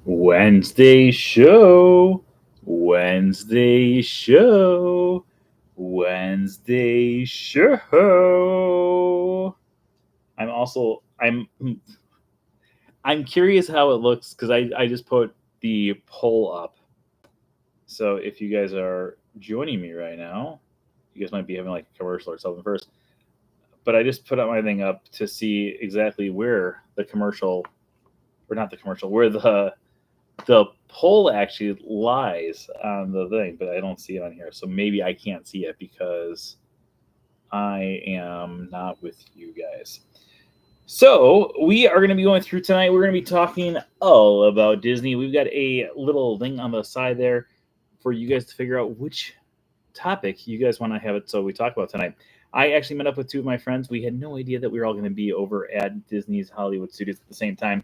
Wednesday show. Wednesday show. Wednesday show. I'm curious how it looks because I just put the poll up. So if you guys are joining me right now, you guys might be having like a commercial or something first. But I just put up my thing up to see exactly where the commercial, or not the commercial, where the poll actually lies on the thing, but I don't see it on here. So maybe I can't see it because I am not with you guys. So we are going to be going through tonight. We're going to be talking all about Disney. We've got a little thing on the side there for you guys to figure out which topic you guys want to have it. So we talk about tonight. I actually met up with two of my friends. We had no idea that we were all going to be over at Disney's Hollywood Studios at the same time.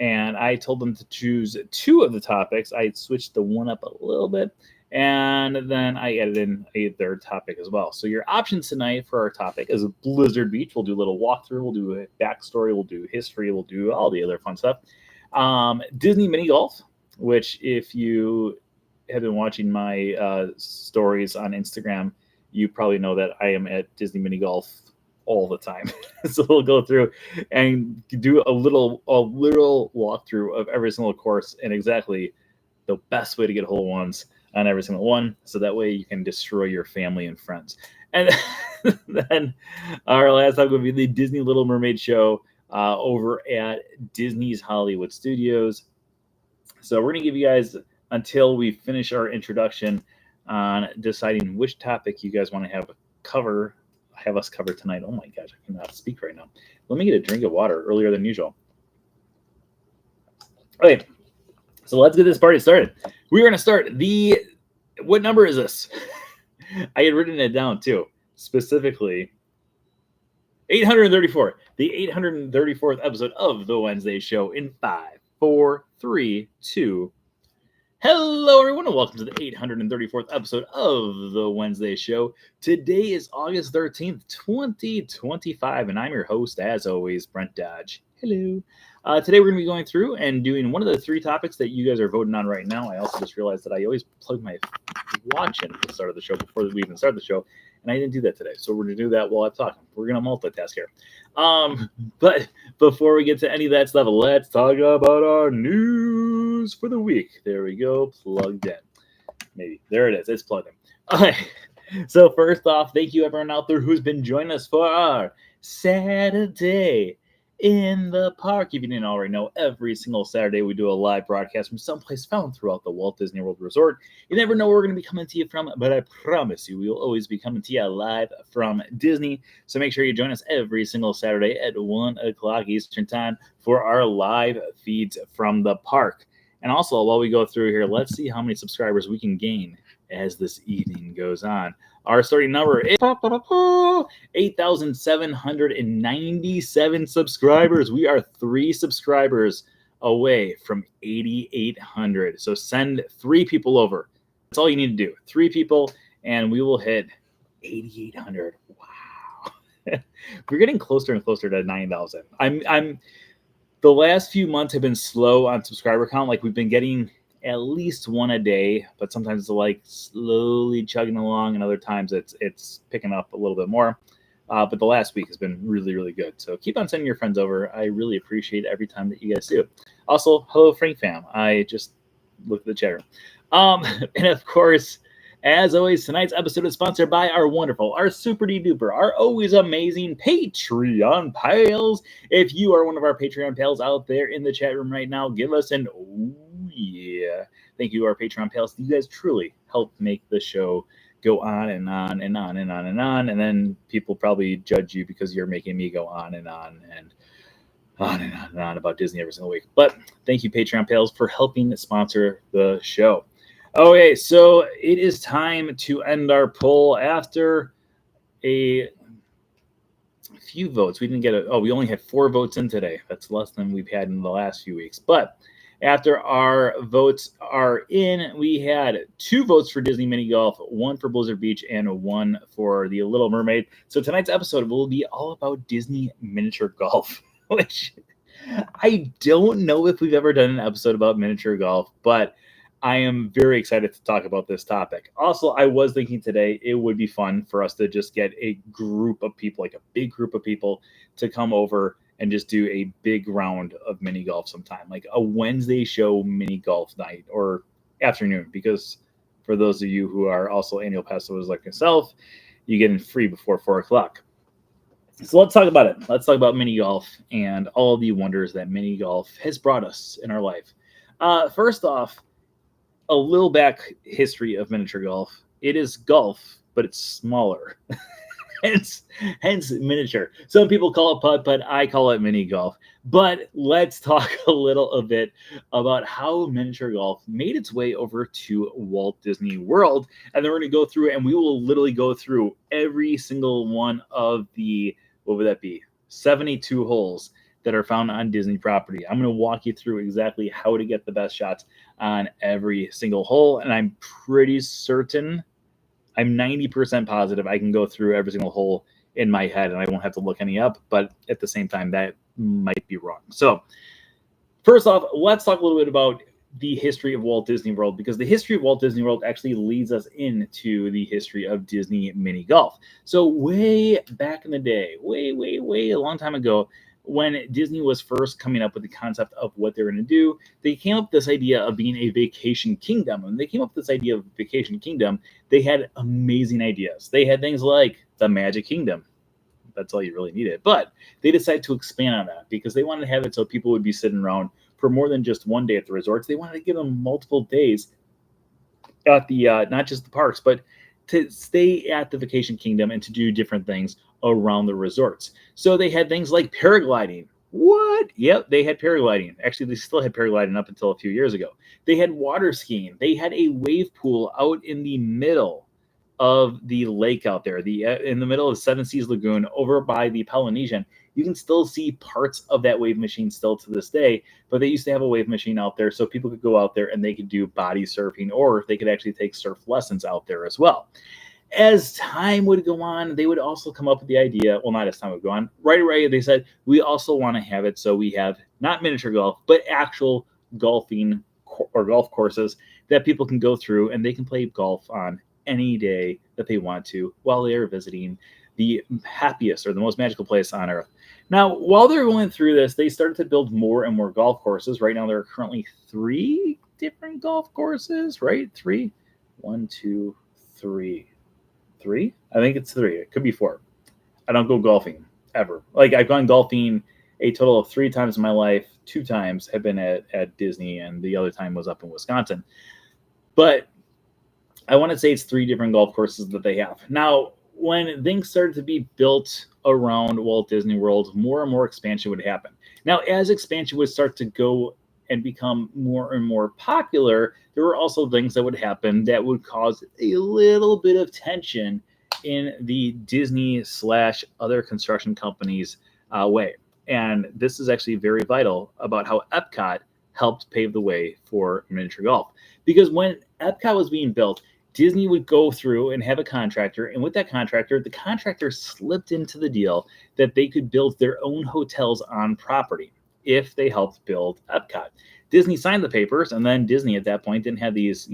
And I told them to choose two of the topics. I switched the one up a little bit, and then I added in a third topic as well. So your options tonight for our topic is Blizzard Beach. We'll do a little walkthrough. We'll do a backstory. We'll do history. We'll do all the other fun stuff. Disney mini golf, which if you have been watching my stories on Instagram, you probably know that I am at Disney mini golf all the time. So we'll go through and do a little walkthrough of every single course and exactly the best way to get hole ones on every single one, so that way you can destroy your family and friends. And then our last time would be the Disney Little Mermaid show over at Disney's Hollywood Studios. So we're going to give you guys until we finish our introduction on deciding which topic you guys want to have us cover tonight. Oh my gosh, I cannot speak right now. Let me get a drink of water earlier than usual. Okay, so let's get this party started. We're going to start what number is this? I had written it down too, specifically 834, the 834th episode of the Wednesday show in 5, 4, 3, 2. Hello, everyone, and welcome to the 834th episode of the Wednesday show. Today is August 13th, 2025, and I'm your host, as always, Brent Dodge. Hello. Today we're going to be going through and doing one of the three topics that you guys are voting on right now. I also just realized that I always plug my watch in at the start of the show before we even start the show, and I didn't do that today, so we're going to do that while I'm talking. We're going to multitask here. But before we get to any of that stuff, let's talk about our news for the week. There we go, plugged in. Maybe. There it is. It's plugged in. All right. So first off, thank you everyone out there who's been joining us for our Saturday in the Park. If you didn't already know, every single Saturday we do a live broadcast from someplace found throughout the Walt Disney World Resort. You never know where we're going to be coming to you from, but I promise you we will always be coming to you live from Disney. So make sure you join us every single Saturday at 1 o'clock Eastern Time for our live feeds from the park. And also, while we go through here, let's see how many subscribers we can gain as this evening goes on. Our starting number is 8,797 subscribers. We are 3 subscribers away from 8,800. So send 3 people over. That's all you need to do. 3 people, and we will hit 8,800. Wow. We're getting closer and closer to 9,000. The last few months have been slow on subscriber count. Like, we've been getting at least one a day, but sometimes it's like slowly chugging along, and other times it's picking up a little bit more. But the last week has been really, really good. So keep on sending your friends over. I really appreciate every time that you guys do. Also, hello, Frank fam. I just looked at the chat room. And of course, as always, tonight's episode is sponsored by our wonderful, our super-duper, our always amazing Patreon pals. If you are one of our Patreon pals out there in the chat room right now, give us an oh yeah. Thank you to our Patreon pals. You guys truly help make the show go on and on and on and on and on. And then people probably judge you because you're making me go on and on and on and on and on about Disney every single week. But thank you, Patreon pals, for helping sponsor the show. Okay, so it is time to end our poll after a few votes. We didn't get we only had 4 votes in today. That's less than we've had in the last few weeks. But after our votes are in, we had 2 votes for Disney Mini Golf, 1 for Blizzard Beach, and 1 for the Little Mermaid. So tonight's episode will be all about Disney miniature golf, which I don't know if we've ever done an episode about miniature golf, but I am very excited to talk about this topic. Also, I was thinking today it would be fun for us to just get a group of people, like a big group of people, to come over and just do a big round of mini golf sometime, like a Wednesday show mini golf night or afternoon. Because for those of you who are also annual pass holders like yourself, you get in free before 4 o'clock. So let's talk about it. Let's talk about mini golf and all the wonders that mini golf has brought us in our life. First off, a little back history of miniature golf. It is golf, but it's smaller. hence, hence miniature. Some people call it putt, but I call it mini golf. But let's talk a little bit about how miniature golf made its way over to Walt Disney World. And then we're going to go through and we will literally go through every single one of the, what would that be? 72 holes that are found on Disney property. I'm going to walk you through exactly how to get the best shots on every single hole. And I'm pretty certain, I'm 90% positive I can go through every single hole in my head and I won't have to look any up. But at the same time, that might be wrong. So first off, let's talk a little bit about the history of Walt Disney World, because the history of Walt Disney World actually leads us into the history of Disney mini golf. So way back in the day, way a long time ago, when Disney was first coming up with the concept of what they were going to do, they came up with this idea of being a vacation kingdom. And they came up with this idea of vacation kingdom. They had amazing ideas. They had things like the Magic Kingdom. That's all you really needed. But they decided to expand on that because they wanted to have it so people would be sitting around for more than just one day at the resorts. They wanted to give them multiple days at the, not just the parks, but to stay at the vacation kingdom and to do different things around the resorts. So they had things like paragliding. What? Yep, they had paragliding. Actually, they still had paragliding up until a few years ago. They had water skiing. They had a wave pool out in the middle of the lake out there, in the middle of Seven Seas Lagoon over by the Polynesian. You can still see parts of that wave machine still to this day, but they used to have a wave machine out there so people could go out there and they could do body surfing, or they could actually take surf lessons out there as well. As time would go on, they would also come up with the idea, well, not as time would go on, right away, they said, we also want to have it so we have not miniature golf, but actual golfing or golf courses that people can go through and they can play golf on any day that they want to while they are visiting the happiest or the most magical place on earth. Now, while they're going through this, they started to build more and more golf courses. Right now, there are currently 3 different golf courses, right? 3? 1, 2, 3. 3? I think it's 3. It could be 4. I don't go golfing ever. Like, I've gone golfing a total of 3 times in my life. 2 times have been at Disney, and the other time was up in Wisconsin. But I want to say it's 3 different golf courses that they have. Now, when things started to be built around Walt Disney World, more and more expansion would happen. Now, as expansion would start to go and become more and more popular, there were also things that would happen that would cause a little bit of tension in the Disney / other construction companies' way. And this is actually very vital about how Epcot helped pave the way for miniature golf. Because when Epcot was being built, Disney would go through and have a contractor, and with that contractor, the contractor slipped into the deal that they could build their own hotels on property if they helped build Epcot. Disney signed the papers, and then Disney at that point didn't have these,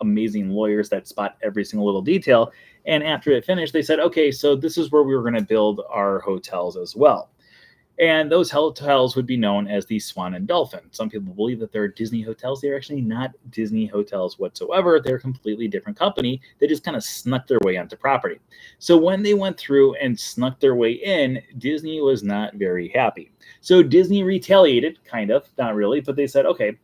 amazing lawyers that spot every single little detail. And after it finished, they said, okay, so this is where we were going to build our hotels as well. And those hotels would be known as the Swan and Dolphin. Some people believe that they're Disney hotels. They're actually not Disney hotels whatsoever. They're a completely different company. They just kind of snuck their way onto property. So when they went through and snuck their way in, Disney was not very happy. So Disney retaliated, kind of, not really, but they said, okay,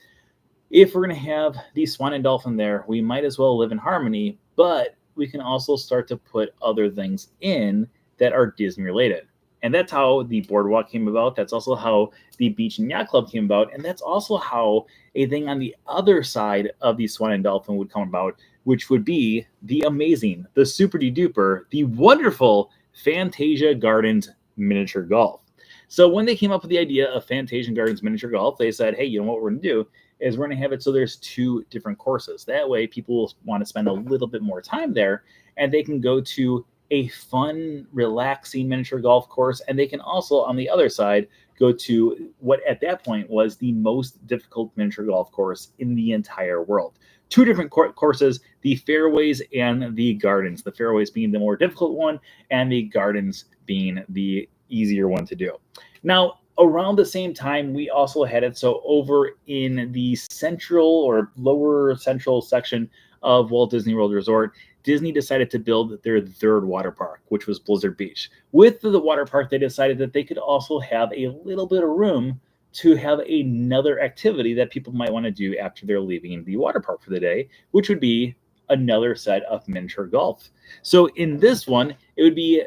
if we're going to have the Swan and Dolphin there, we might as well live in harmony, but we can also start to put other things in that are Disney related. And that's how the boardwalk came about. That's also how the Beach and Yacht Club came about. And that's also how a thing on the other side of the Swan and Dolphin would come about, which would be the amazing, the super-duper, the wonderful Fantasia Gardens miniature golf. So when they came up with the idea of Fantasia Gardens miniature golf, they said, hey, you know what we're going to do is we're going to have it so there's 2 different courses. That way people will want to spend a little bit more time there, and they can go to a fun, relaxing miniature golf course. And they can also, on the other side, go to what at that point was the most difficult miniature golf course in the entire world. Two different courses, the fairways and the gardens. The fairways being the more difficult one, and the gardens being the easier one to do. Now, around the same time, we also had it so over in the central or lower central section of Walt Disney World Resort, Disney decided to build their third water park, which was Blizzard Beach. With the water park, they decided that they could also have a little bit of room to have another activity that people might want to do after they're leaving the water park for the day, which would be another set of miniature golf. So in this one, it would be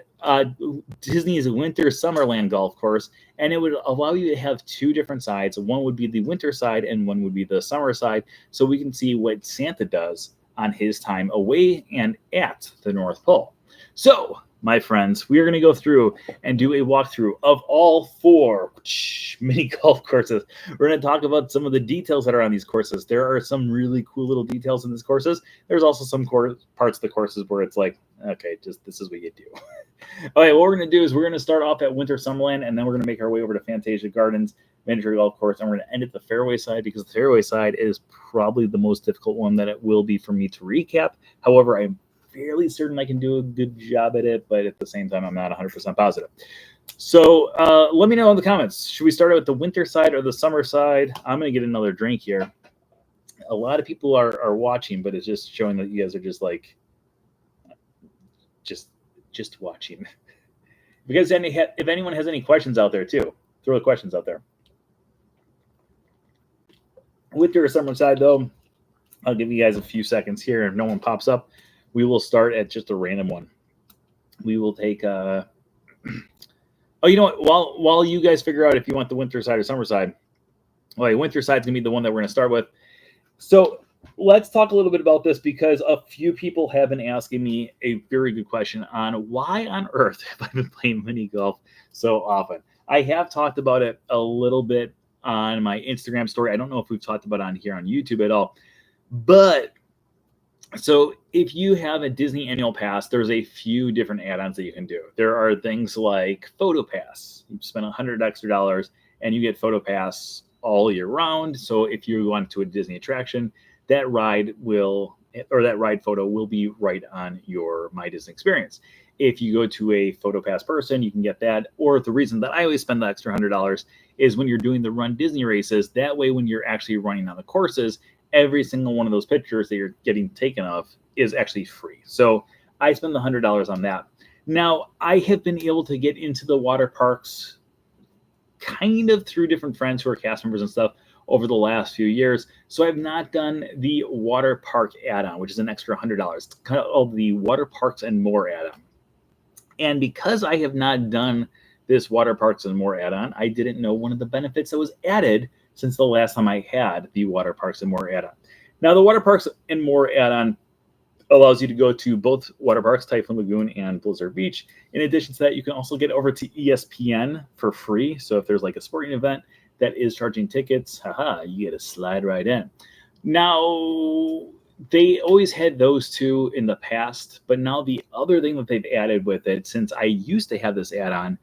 Disney's Winter Summerland golf course, and it would allow you to have two different sides. One would be the winter side, and one would be the summer side, so we can see what Santa does on his time away and at the North Pole. So, my friends, we are going to go through and do a walkthrough of all four mini golf courses. We're going to talk about some of the details that are on these courses. There are some really cool little details in these courses. There's also some parts of the courses where it's like, okay, just this is what you do. Okay, what we're going to do is we're going to start off at Winter Summerland, and then we're going to make our way over to Fantasia Gardens miniature golf course, and we're going to end at the fairway side because the fairway side is probably the most difficult one that it will be for me to recap. However, I'm fairly certain I can do a good job at it, but at the same time, I'm not 100% positive. So let me know in the comments. Should we start out with the winter side or the summer side? I'm going to get another drink here. A lot of people are watching, but it's just showing that you guys are just like, just watching. Because if anyone has any questions out there too, throw the questions out there. Winter or summer side, though, I'll give you guys a few seconds here. If no one pops up, we will start at just a random one. We will take oh, you know what? While you guys figure out if you want the winter side or summer side, well, winter side's gonna be the one that we're gonna start with. So let's talk a little bit about this because a few people have been asking me a very good question on why on earth have I been playing mini golf so often. I have talked about it a little bit on my Instagram story. I don't know if we've talked about it on here on YouTube at all, but so if you have a Disney annual pass, there's a few different add-ons that you can do. There are things like Photo Pass. You spend $100 extra and you get Photo Pass all year round. So if you went to a Disney attraction, that ride photo will be right on your My Disney experience. If you go to a Photo Pass person, you can get that. Or the reason that I always spend the extra $100 is when you're doing the Run Disney races. That way, when you're actually running on the courses, every single one of those pictures that you're getting taken of is actually free. So I spend the $100 on that. Now, I have been able to get into the water parks kind of through different friends who are cast members and stuff over the last few years. So I've not done the water park add-on, which is an extra $100. It's kind of the Water Parks and More add-on. And because I have not done this Water Parks and More add-on, I didn't know one of the benefits that was added since the last time I had the Water Parks and More add-on. Now, the Water Parks and More add-on allows you to go to both water parks, Typhoon Lagoon and Blizzard Beach. In addition to that, you can also get over to ESPN for free. So if there's like a sporting event that is charging tickets, you get to slide right in. Now, they always had those two in the past, but now the other thing that they've added with it, since I used to have this add-on,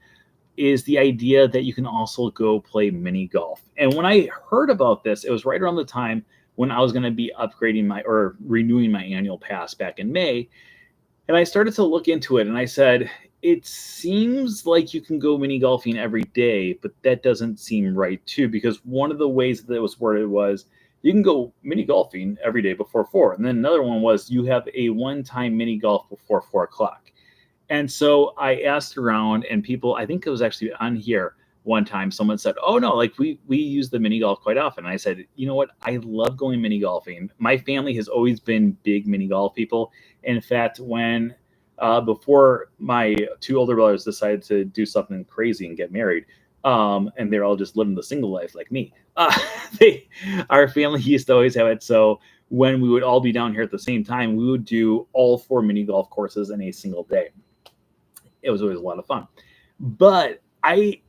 is the idea that you can also go play mini golf. And when I heard about this, it was right around the time when I was going to be upgrading or renewing my annual pass back in May. And I started to look into it and I said, it seems like you can go mini golfing every day, but that doesn't seem right too, because one of the ways that it was worded was you can go mini golfing every day before 4. And then another one was you have a one-time mini golf before 4 o'clock. And so I asked around and people, I think it was actually on here one time, someone said, oh no, like we use the mini golf quite often. And I said, you know what? I love going mini golfing. My family has always been big mini golf people. In fact, when before my two older brothers decided to do something crazy and get married, and they're all just living the single life like me, our family used to always have it. So when we would all be down here at the same time, we would do all 4 mini golf courses in a single day. It was always a lot of fun. But I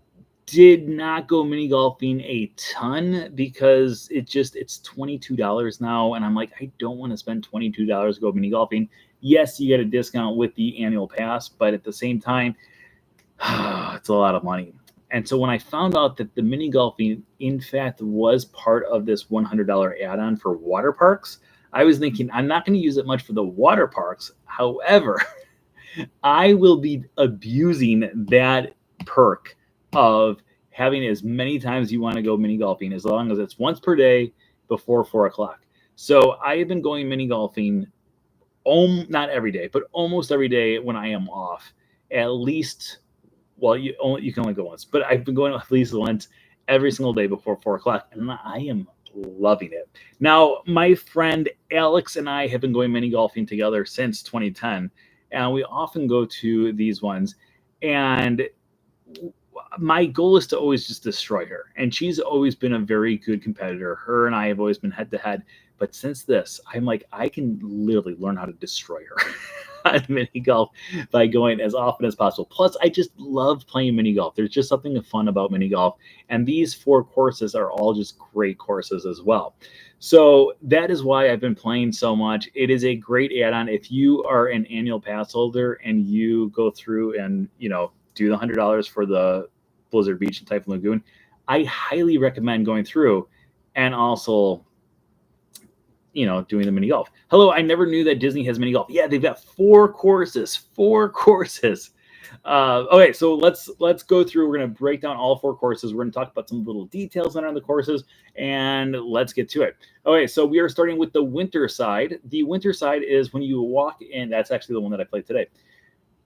did not go mini golfing a ton because it's $22 now. And I'm like, I don't want to spend $22 to go mini golfing Yes, you get a discount with the annual pass, but at the same time, it's a lot of money. And so when I found out that the mini golfing, in fact, was part of this $100 add-on for water parks, I was thinking I'm not going to use it much for the water parks. However, I will be abusing that perk of having as many times you want to go mini golfing, as long as it's once per day before 4 o'clock. So I have been going mini golfing, not every day, but almost every day when I am off. At least, well, you can only go once, but I've been going at least once every single day before 4 o'clock, and I am loving it. Now, my friend Alex and I have been going mini golfing together since 2010, and we often go to these ones. And my goal is to always just destroy her. And she's always been a very good competitor. Her and I have always been head to head. But since this, I'm like, I can literally learn how to destroy her on mini golf by going as often as possible. Plus, I just love playing mini golf. There's just something fun about mini golf. And these 4 courses are all just great courses as well. So that is why I've been playing so much. It is a great add-on. If you are an annual pass holder and you go through and, do the $100 for the Blizzard Beach and Typhoon Lagoon, I highly recommend going through and also, doing the mini golf. Hello, I never knew that Disney has mini golf. Yeah, they've got 4 courses. 4 courses. Okay, so let's go through. We're going to break down all 4 courses. We're going to talk about some little details on the courses, and let's get to it. Okay, so we are starting with the winter side. The winter side is when you walk in. That's actually the one that I played today.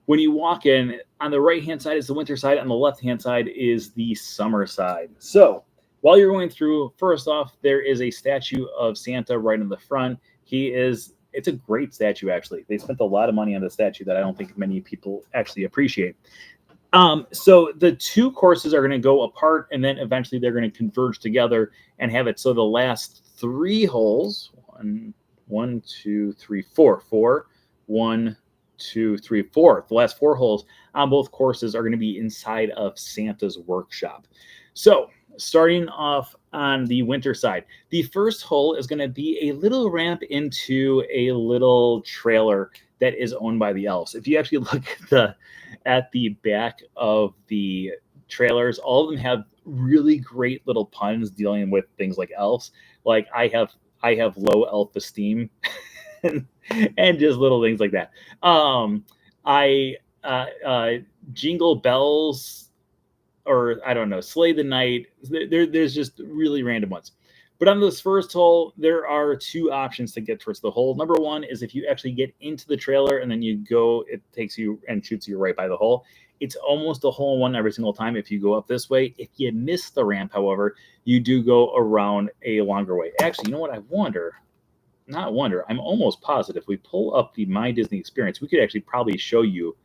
When you walk in, on the right-hand side is the winter side. On the left-hand side is the summer side. So while you're going through, first off, there is a statue of Santa right in the front. It's a great statue, actually. They spent a lot of money on the statue that I don't think many people actually appreciate. So the 2 courses are going to go apart, and then eventually they're going to converge together and have it so the last 3 holes, 1, 2, 3, 4, 1, 2, 3, 4. The last 4 holes on both courses are going to be inside of Santa's workshop. So starting off on the winter side, the first hole is going to be a little ramp into a little trailer that is owned by the elves. If you actually look at the back of the trailers, all of them have really great little puns dealing with things like elves. Like I have low elf esteem. And just little things like that. Jingle bells, or I don't know, slay the night. There's just really random ones. But on this first hole, there are 2 options to get towards the hole. Number 1 is if you actually get into the trailer and then you go, it takes you and shoots you right by the hole. It's almost a hole in one every single time if you go up this way. If you miss the ramp, however, you do go around a longer way. Actually, you know what? I'm almost positive we pull up the My Disney Experience, we could actually probably show you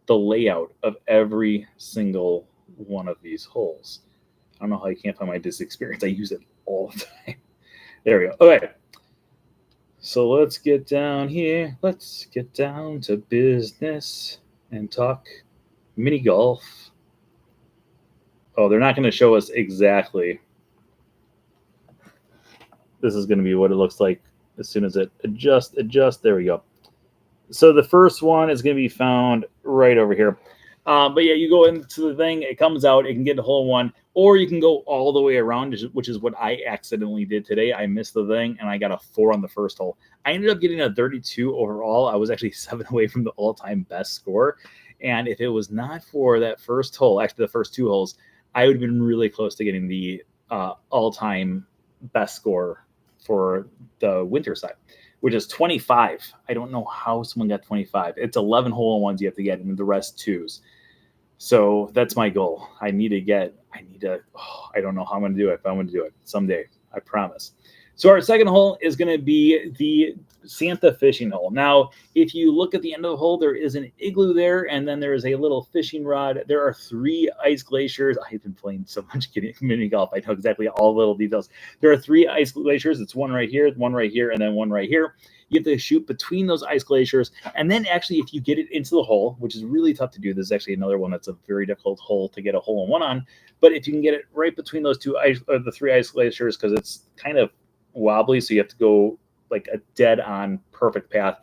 the layout of every single one of these holes. I don't know how you can't find My Disney Experience. I use it all the time. There we go. Okay. So let's get down here. Let's get down to business and talk mini golf. Oh, they're not going to show us exactly. This is going to be what it looks like as soon as it adjust. There we go. So the first one is going to be found right over here. But yeah, you go into the thing, it comes out, it can get a hole in one, or you can go all the way around, which is what I accidentally did today. I missed the thing, and I got a 4 on the first hole. I ended up getting a 32 overall. I was actually 7 away from the all-time best score. And if it was not for that first hole, actually the first 2 holes, I would have been really close to getting the all-time best score for the winter side, which is 25. I don't know how someone got 25. It's 11 hole-in-ones you have to get, and the rest 2s. So that's my goal. I don't know how I'm going to do it, but I'm going to do it someday. I promise. So our second hole is going to be the Santa fishing hole. Now, if you look at the end of the hole, there is an igloo there, and then there is a little fishing rod. There are 3 ice glaciers. I've been playing so much mini golf. I know exactly all the little details. There are 3 ice glaciers. It's one right here, and then one right here. You have to shoot between those ice glaciers. And then actually, if you get it into the hole, which is really tough to do, this is actually another one that's a very difficult hole to get a hole-in-one on. But if you can get it right between those the 3 ice glaciers, because it's kind of wobbly, so you have to go like a dead-on perfect path.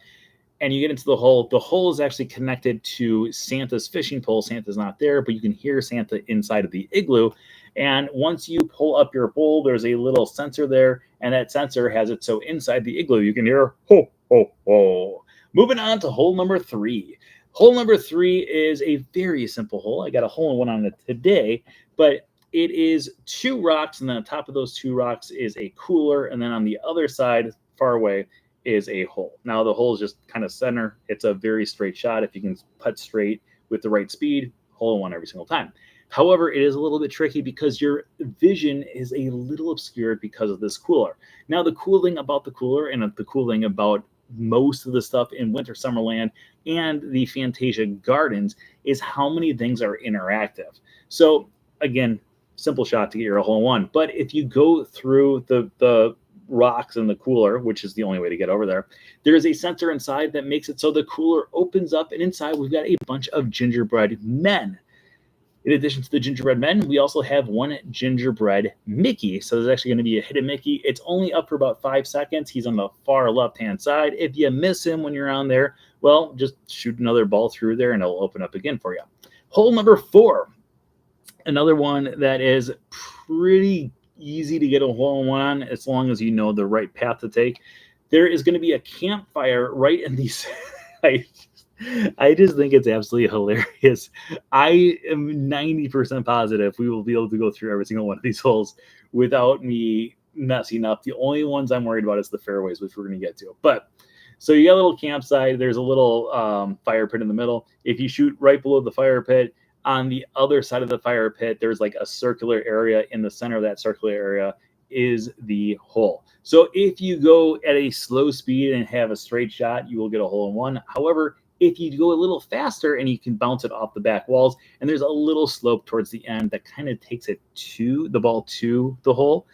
and you get into the hole. The hole is actually connected to Santa's fishing pole. Santa's not there, but you can hear Santa inside of the igloo. And once you pull up your pole, there's a little sensor there, and that sensor has it so inside the igloo you can hear ho, ho, ho. Moving on to hole number 3. Hole number 3 is a very simple hole. I got a hole in one on it today, but it is 2 rocks, and then on top of those 2 rocks is a cooler, and then on the other side, far away, is a hole. Now the hole is just kind of center. It's a very straight shot. If you can putt straight with the right speed, hole in one every single time. However, it is a little bit tricky because your vision is a little obscured because of this cooler. Now, the cool thing about the cooler and the cool thing about most of the stuff in Winter Summerland and the Fantasia Gardens is how many things are interactive. So again, simple shot to get your hole in one. But if you go through the rocks in the cooler, which is the only way to get over there, there is a sensor inside that makes it so the cooler opens up, and inside we've got a bunch of gingerbread men. In addition to the gingerbread men, we also have one gingerbread Mickey. So there's actually going to be a hidden Mickey. It's only up for about 5 seconds. He's on the far left-hand side. If you miss him when you're on there, well, just shoot another ball through there and it'll open up again for you. Hole number 4, another one that is pretty easy to get a hole in one on as long as you know the right path to take. There is going to be a campfire right in these. I just think it's absolutely hilarious. I am 90% positive we will be able to go through every single one of these holes without me messing up. The only ones I'm worried about is the fairways, which we're going to get to. But so you got a little campsite. There's a little fire pit in the middle. If you shoot right below the fire pit, on the other side of the fire pit, there's like a circular area. In the center of that circular area is the hole. So if you go at a slow speed and have a straight shot, you will get a hole in one. However, if you go a little faster and you can bounce it off the back walls, and there's a little slope towards the end that kind of takes it to the ball to the hole,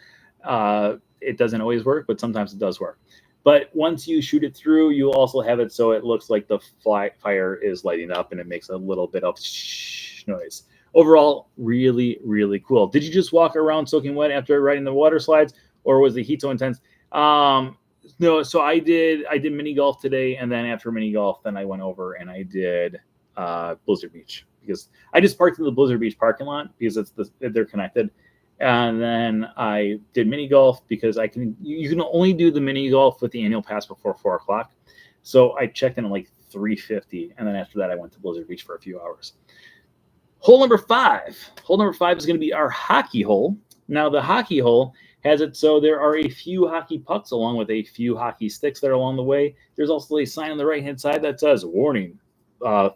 it doesn't always work, but sometimes it does work. But once you shoot it through, you'll also have it so it looks like the fire is lighting up, and it makes a little bit of noise. Overall, really, really cool. Did you just walk around soaking wet after riding the water slides, or was the heat so intense? No, so I did mini golf today, and then after mini golf, then I went over and I did Blizzard Beach, because I just parked in the Blizzard Beach parking lot because they're connected. And then I did mini golf because you can only do the mini golf with the annual pass before 4 o'clock. So I checked in at like 3:50, and then after that I went to Blizzard Beach for a few hours. Hole number 5. Hole number 5 is going to be our hockey hole. Now the hockey hole has it so there are a few hockey pucks along with a few hockey sticks that are along the way. There's also a sign on the right-hand side that says warning,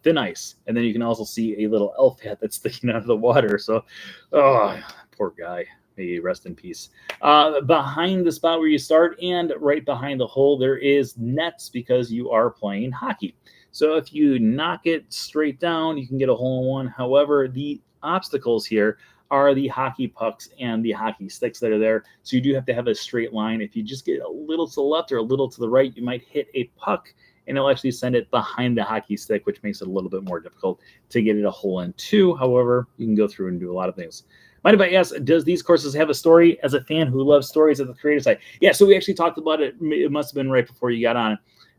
thin ice. And then you can also see a little elf hat that's sticking out of the water. So, oh, poor guy. May he rest in peace. Behind the spot where you start and right behind the hole, there is nets because you are playing hockey. So if you knock it straight down, you can get a hole in one. However, the obstacles here are the hockey pucks and the hockey sticks that are there. So you do have to have a straight line. If you just get a little to the left or a little to the right, you might hit a puck, and it'll actually send it behind the hockey stick, which makes it a little bit more difficult to get it a hole in two. However, you can go through and do a lot of things. Mind if I ask, does these courses have a story? As a fan who loves stories at the creative side, yeah, so we actually talked about it. It must have been right before you got on.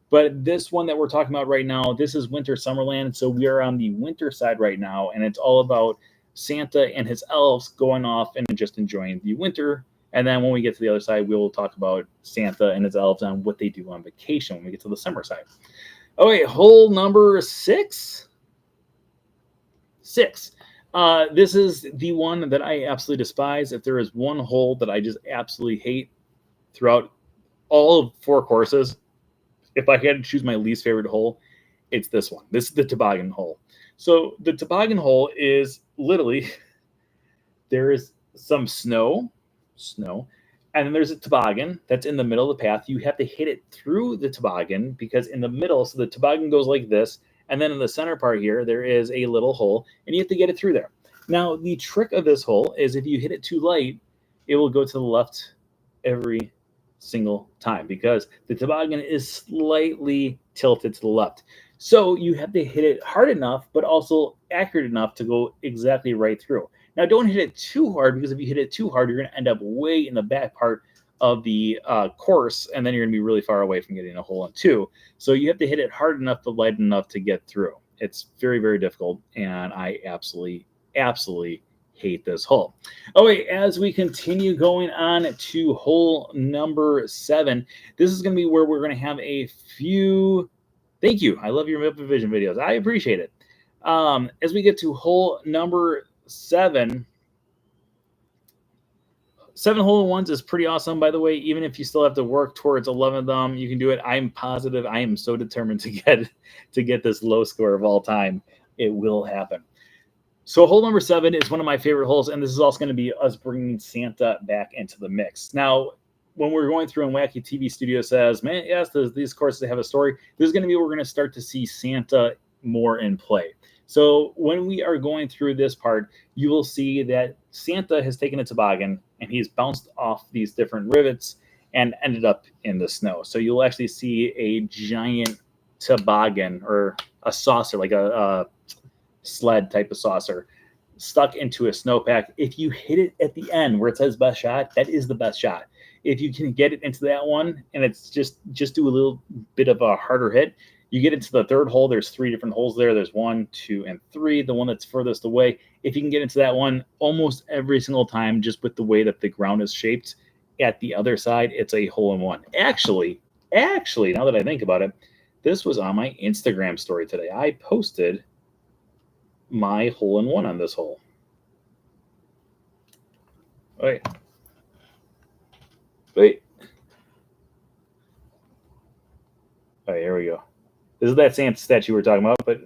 But this one that we're talking about right now, this is Winter Summerland. So we are on the winter side right now, and it's all about Santa and his elves going off and just enjoying the winter. And then when we get to the other side, we will talk about Santa and his elves and what they do on vacation when we get to the summer side. Okay, hole number 6. 6. This is the one that I absolutely despise. If there is one hole that I just absolutely hate throughout all of 4 courses, if I had to choose my least favorite hole, it's this one. This is the toboggan hole. So the toboggan hole is literally, there is some snow, and then there's a toboggan that's in the middle of the path. You have to hit it through the toboggan because in the middle, so the toboggan goes like this, and then in the center part here, there is a little hole, and you have to get it through there. Now, the trick of this hole is if you hit it too light, it will go to the left every single time because the toboggan is slightly tilted to the left. So you have to hit it hard enough, but also accurate enough to go exactly right through. Now, don't hit it too hard because if you hit it too hard, you're going to end up way in the back part of the course, and then you're going to be really far away from getting a hole in two. So you have to hit it hard enough but light enough to get through. It's very, very difficult, and I absolutely, absolutely hate this hole. Oh wait, as we continue going on to hole number 7, this is going to be where we're going to have a few. Thank you. I love your Mip Vision videos. I appreciate it. As we get to hole number 7, 7 hole-in-ones is pretty awesome, by the way. Even if you still have to work towards 11 of them, you can do it. I'm positive. I am so determined to get this low score of all time. It will happen. So hole number 7 is one of my favorite holes, and this is also going to be us bringing Santa back into the mix. Now, when we're going through and Wacky TV Studio says, man, yes, these courses have a story, this is going to be where we're going to start to see Santa more in play. So when we are going through this part, you will see that Santa has taken a toboggan and he's bounced off these different rivets and ended up in the snow. So you'll actually see a giant toboggan or a saucer, like a sled type of saucer, stuck into a snowpack. If you hit it at the end where it says best shot, that is the best shot. If you can get it into that one and it's just do a little bit of a harder hit, you get into the third hole. There's 3 different holes there. There's 1, 2, and 3. The one that's furthest away, if you can get into that one almost every single time, just with the way that the ground is shaped at the other side, it's a hole-in-one. Actually, now that I think about it, this was on my Instagram story today. I posted my hole-in-one on this hole. Wait. All right, here we go. This is that Santa statue we're talking about, but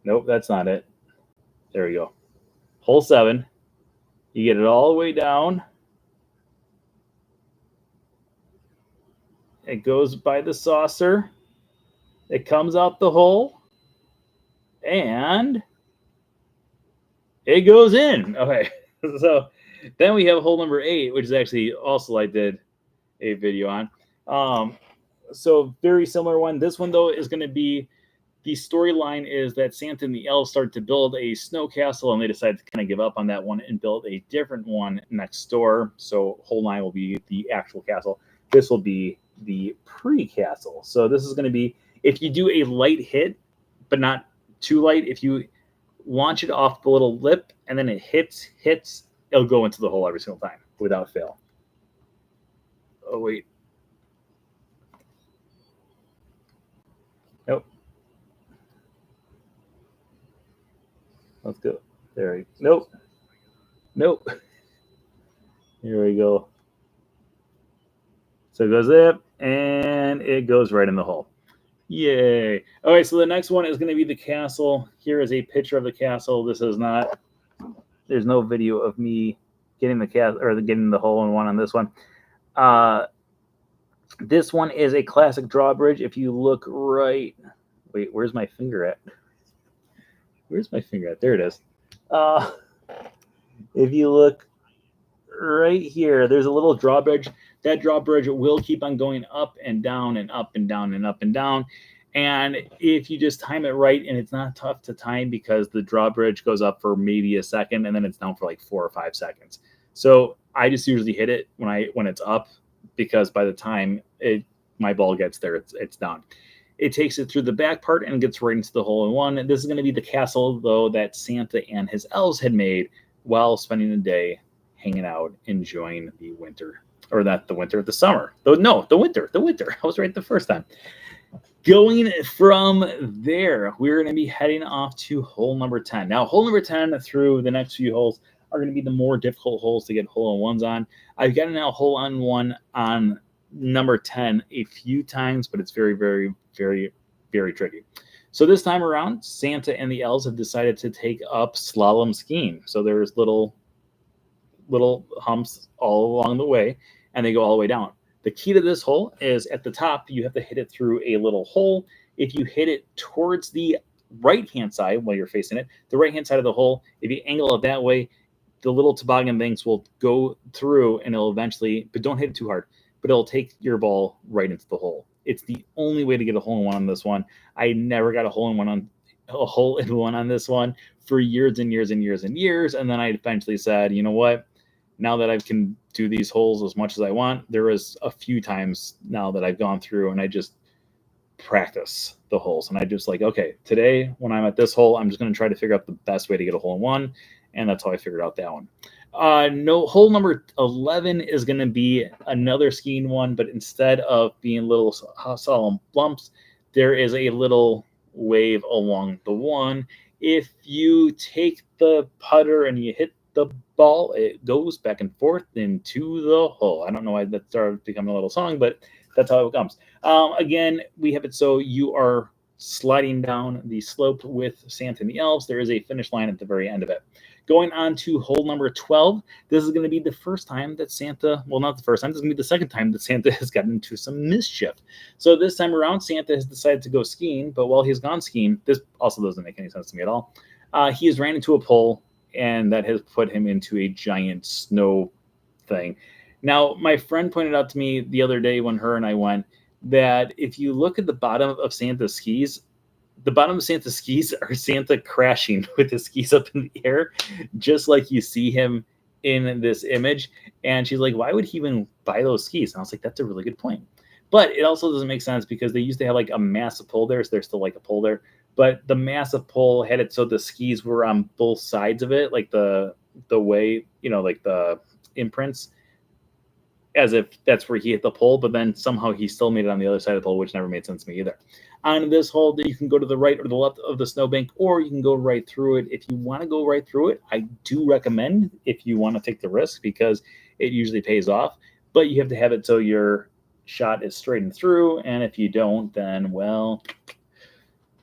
nope, that's not it. There we go. Hole 7. You get it all the way down. It goes by the saucer. It comes out the hole. And it goes in. Okay. So then we have hole number 8, which is actually also I did a video on. So very similar one. This one, though, is going to be, the storyline is that Santa and the elves start to build a snow castle, and they decide to kind of give up on that one and build a different one next door. So hole 9 will be the actual castle. This will be the pre-castle. So this is going to be, if you do a light hit, but not too light, if you launch it off the little lip and then it hits, it'll go into the hole every single time without fail. Oh, wait. Nope. Let's go. There we go. Nope. Here we go. So it goes up and it goes right in the hole. Yay. All right, so the next one is going to be the castle. Here is a picture of the castle. This is not, there's no video of me getting the castle or getting the hole-in-one on this one. This one is a classic drawbridge. If you look right, wait, where's my finger at? Where's my finger at? There it is. If you look right here, there's a little drawbridge. That drawbridge will keep on going up and down and up and down and up and down. And if you just time it right, and it's not tough to time because the drawbridge goes up for maybe a second and then it's down for like 4 or 5 seconds. So I just usually hit it when it's up, because by the time my ball gets there, it's down. It takes it through the back part and gets right into the hole-in-one. And this is going to be the castle, though, that Santa and his elves had made while spending the day hanging out, enjoying the winter. Or not the winter, the summer. No, the winter. I was right the first time. Going from there, we're going to be heading off to hole number 10. Now, hole number 10 through the next few holes are going to be the more difficult holes to get hole-in-ones on. I've gotten a hole-in-one on number 10 a few times, but it's very, very, very, very tricky. So this time around, Santa and the elves have decided to take up slalom skiing. So there's little humps all along the way, and they go all the way down. The key to this hole is at the top, you have to hit it through a little hole. If you hit it towards the right-hand side while you're facing it, the right-hand side of the hole, if you angle it that way, the little toboggan things will go through and it'll eventually, but don't hit it too hard, but it'll take your ball right into the hole. It's the only way to get a hole-in-one on this one. I never got a hole-in-one on this one for years and years and years and years. And then I eventually said, you know what? now that I can do these holes as much as I want, there was a few times now that I've gone through and I just practice the holes. And I just like, okay, today when I'm at this hole, I'm just going to try to figure out the best way to get a hole in one. And that's how I figured out that one. No, hole number 11 is going to be another skiing one, but instead of being little solemn bumps, there is a little wave along the one. If you take the putter and you hit the ball, it goes back and forth into the hole. I don't know why that started becoming a little song, but that's how it comes. Again, we have it so you are sliding down the slope with Santa and the elves. There is a finish line at the very end of it. Going on to hole number 12, this is going to be the first time that Santa, well, not the first time, this is going to be the second time that Santa has gotten into some mischief. So this time around, Santa has decided to go skiing, but while he's gone skiing, this also doesn't make any sense to me at all. He has ran into a pole, and that has put him into a giant snow thing. Now, my friend pointed out to me the other day when her and I went that if you look at the bottom of Santa's skis, the bottom of Santa's skis are Santa crashing with his skis up in the air, just like you see him in this image. And she's like, why would he even buy those skis? And I was like, that's a really good point. But it also doesn't make sense because they used to have like a massive pole there. So there's still like a pole there. But the massive pole had it so the skis were on both sides of it, like the way, like the imprints, as if that's where he hit the pole, but then somehow he still made it on the other side of the pole, which never made sense to me either. On this hole, you can go to the right or the left of the snowbank, or you can go right through it. If you want to go right through it, I do recommend if you want to take the risk because it usually pays off, but you have to have it so your shot is straight and through, and if you don't, then, well,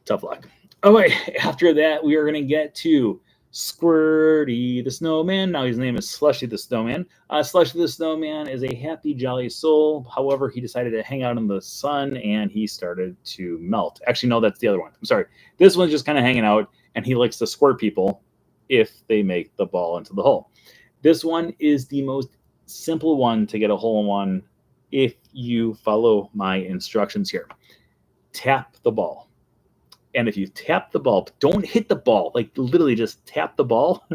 tough luck. Okay, after that, we are going to get to Squirty the Snowman. Now his name is Slushy the Snowman. Slushy the Snowman is a happy, jolly soul. However, he decided to hang out in the sun and he started to melt. Actually, no, that's the other one. I'm sorry. This one's just kind of hanging out and he likes to squirt people if they make the ball into the hole. This one is the most simple one to get a hole in one if you follow my instructions here. Tap the ball. And if you tap the ball, don't hit the ball, like literally just tap the ball,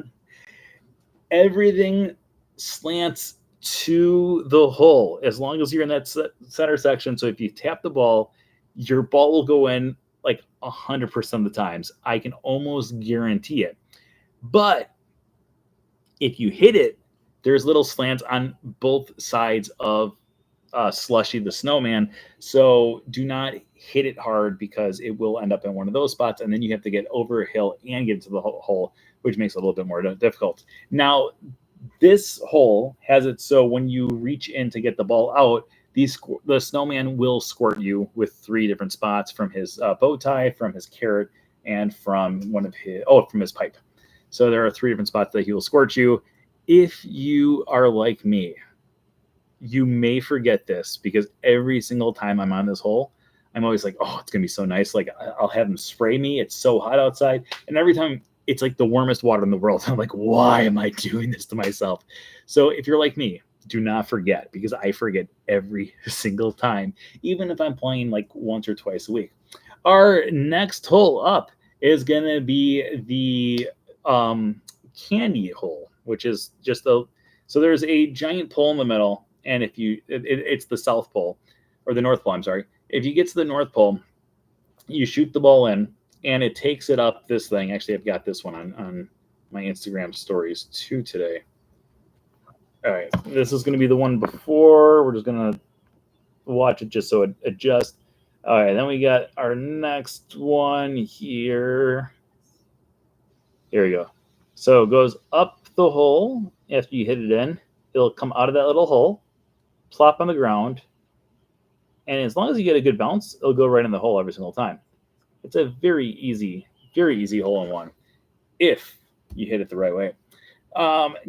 everything slants to the hole as long as you're in that center section. So if you tap the ball, your ball will go in like 100% of the times. I can almost guarantee it. But if you hit it, there's little slants on both sides of Slushy the Snowman. So do not hit it hard because it will end up in one of those spots. And then you have to get over a hill and get to the hole, which makes it a little bit more difficult. Now, this hole has it so when you reach in to get the ball out, the snowman will squirt you with 3 different spots from his bow tie, from his carrot, and from from his pipe. So there are 3 different spots that he will squirt you. If you are like me, you may forget this because every single time I'm on this hole, I'm always like, oh, it's going to be so nice. Like I'll have him spray me. It's so hot outside. And every time it's like the warmest water in the world. I'm like, why am I doing this to myself? So if you're like me, do not forget because I forget every single time, even if I'm playing like once or twice a week. Our next hole up is going to be the candy hole, which is just so there's a giant pole in the middle. And if it's the South Pole or the North Pole, I'm sorry. If you get to the North Pole, you shoot the ball in and it takes it up this thing. Actually, I've got this one on my Instagram stories too today. All right. This is going to be the one before. We're just going to watch it just so it adjusts. All right. Then we got our next one here. Here we go. So it goes up the hole after you hit it in. It'll come out of that little hole, plop on the ground, and as long as you get a good bounce, it'll go right in the hole every single time. It's a very easy hole in one if you hit it the right way.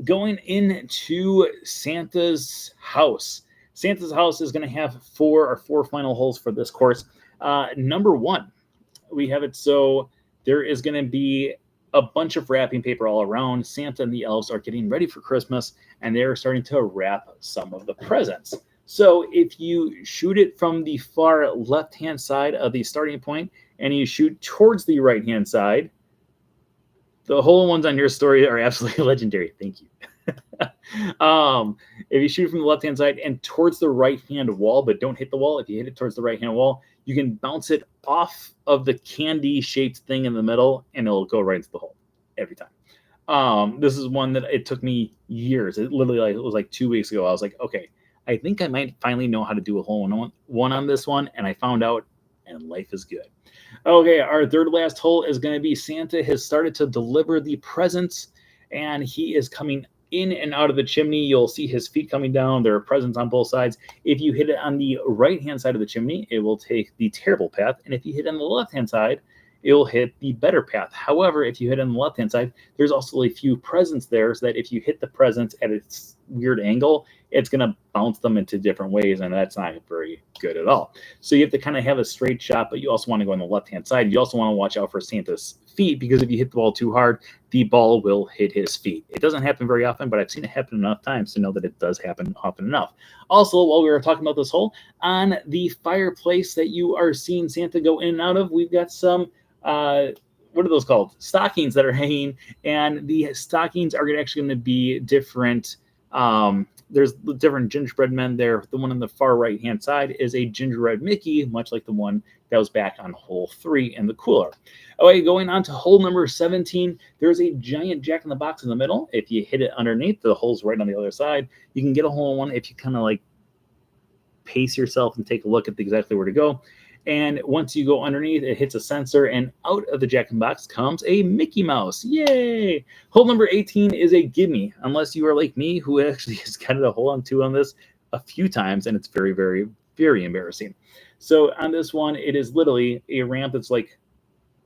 Going into Santa's house. Santa's house is going to have 4 final holes for this course. Number 1, we have it so there is going to be a bunch of wrapping paper all around. Santa and the elves are getting ready for Christmas, and they're starting to wrap some of the presents. So if you shoot it from the far left-hand side of the starting point, and you shoot towards the right-hand side, the hole-in-ones on your story are absolutely legendary. Thank you. If you shoot from the left hand side and towards the right hand wall, but don't hit the wall, if you hit it towards the right hand wall, you can bounce it off of the candy shaped thing in the middle and it'll go right into the hole every time. This is one that it took me years. It literally it was like 2 weeks ago. I was like, okay, I think I might finally know how to do a hole in one on this one, and I found out, and life is good. Okay, our third last hole is going to be Santa has started to deliver the presents, and he is coming in and out of the chimney. You'll see his feet coming down. There are presents on both sides. If you hit it on the right-hand side of the chimney, it will take the terrible path, and if you hit on the left-hand side, it'll hit the better path. However, if you hit on the left-hand side, there's also a few presents there, so that if you hit the presents at its weird angle, it's going to bounce them into different ways, and that's not very good at all. So you have to kind of have a straight shot, but you also want to go on the left-hand side. You also want to watch out for Santa's feet, because if you hit the ball too hard, the ball will hit his feet. It doesn't happen very often, but I've seen it happen enough times to know that it does happen often enough. Also, while we were talking about this hole, on the fireplace that you are seeing Santa go in and out of, we've got some what are those called? Stockings that are hanging, and the stockings are actually going to be different. There's different gingerbread men there. The one on the far right hand side is a gingerbread Mickey, much like the one that was back on hole 3 in the cooler. Okay, going on to hole number 17, there's a giant Jack in the Box in the middle. If you hit it underneath, the hole's right on the other side. You can get a hole in one if you kind of like pace yourself and take a look at exactly where to go. And once you go underneath, it hits a sensor, and out of the Jack in the Box comes a Mickey Mouse. Yay! Hole number 18 is a gimme, unless you are like me, who actually has gotten a hole on 2 on this a few times, and it's very, very, very embarrassing. So on this one, it is literally a ramp that's like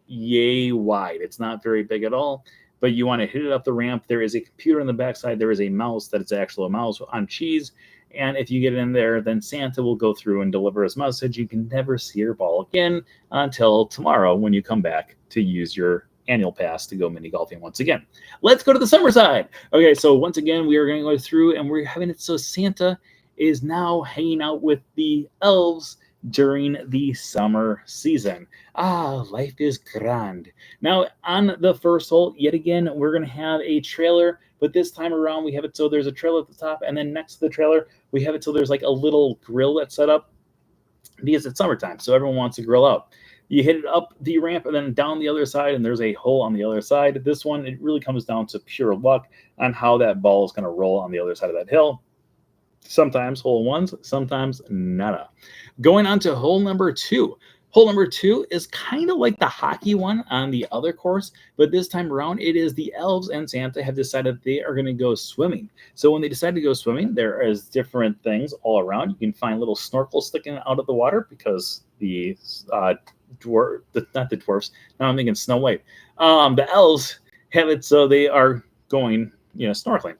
yay wide. It's not very big at all, but you want to hit it up the ramp. There is a computer on the backside. There is a mouse that is actually a mouse on cheese. And if you get it in there, then Santa will go through and deliver his message. You can never see your ball again until tomorrow when you come back to use your annual pass to go mini golfing once again. Let's go to the summer side. Okay, so once again, we are going to go through and we're having it so Santa is now hanging out with the elves during the summer season. Life is grand. Now, on the first hole, yet again, we're going to have a trailer, but this time around, we have it so there's a trailer at the top, and then next to the trailer, we have it so there's like a little grill that's set up because it's summertime, so everyone wants to grill out. You hit it up the ramp and then down the other side, and there's a hole on the other side. This one, it really comes down to pure luck on how that ball is going to roll on the other side of that hill. Sometimes hole ones, sometimes nada. Going on to hole number 2. Hole number 2 is kind of like the hockey one on the other course, but this time around, it is the elves and Santa have decided they are going to go swimming. So when they decide to go swimming, there is different things all around. You can find little snorkels sticking out of the water because the not the dwarfs. Now I'm thinking Snow White. The elves have it so they are going, snorkeling.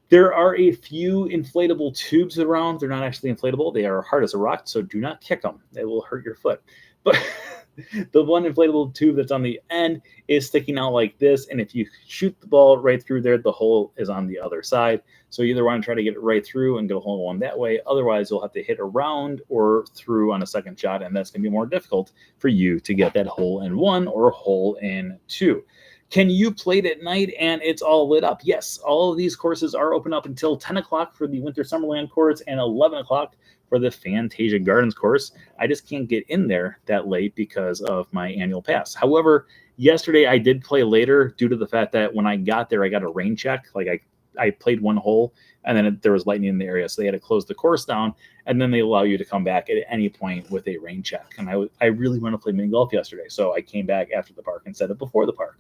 There are a few inflatable tubes around. They're not actually inflatable. They are hard as a rock, so do not kick them. They will hurt your foot. But the one inflatable tube that's on the end is sticking out like this, and if you shoot the ball right through there, the hole is on the other side. So you either want to try to get it right through and go hole in one that way. Otherwise, you'll have to hit around or through on a second shot, and that's going to be more difficult for you to get that hole in 1 or hole in 2. Can you play it at night and it's all lit up? Yes, all of these courses are open up until 10 o'clock for the Winter Summerland course and 11 o'clock for the Fantasia Gardens course. I just can't get in there that late because of my annual pass. However, yesterday I did play later due to the fact that when I got there, I got a rain check. Like I played one hole and then there was lightning in the area. So they had to close the course down and then they allow you to come back at any point with a rain check. And I really want to play mini golf yesterday. So I came back after the park instead of before the park.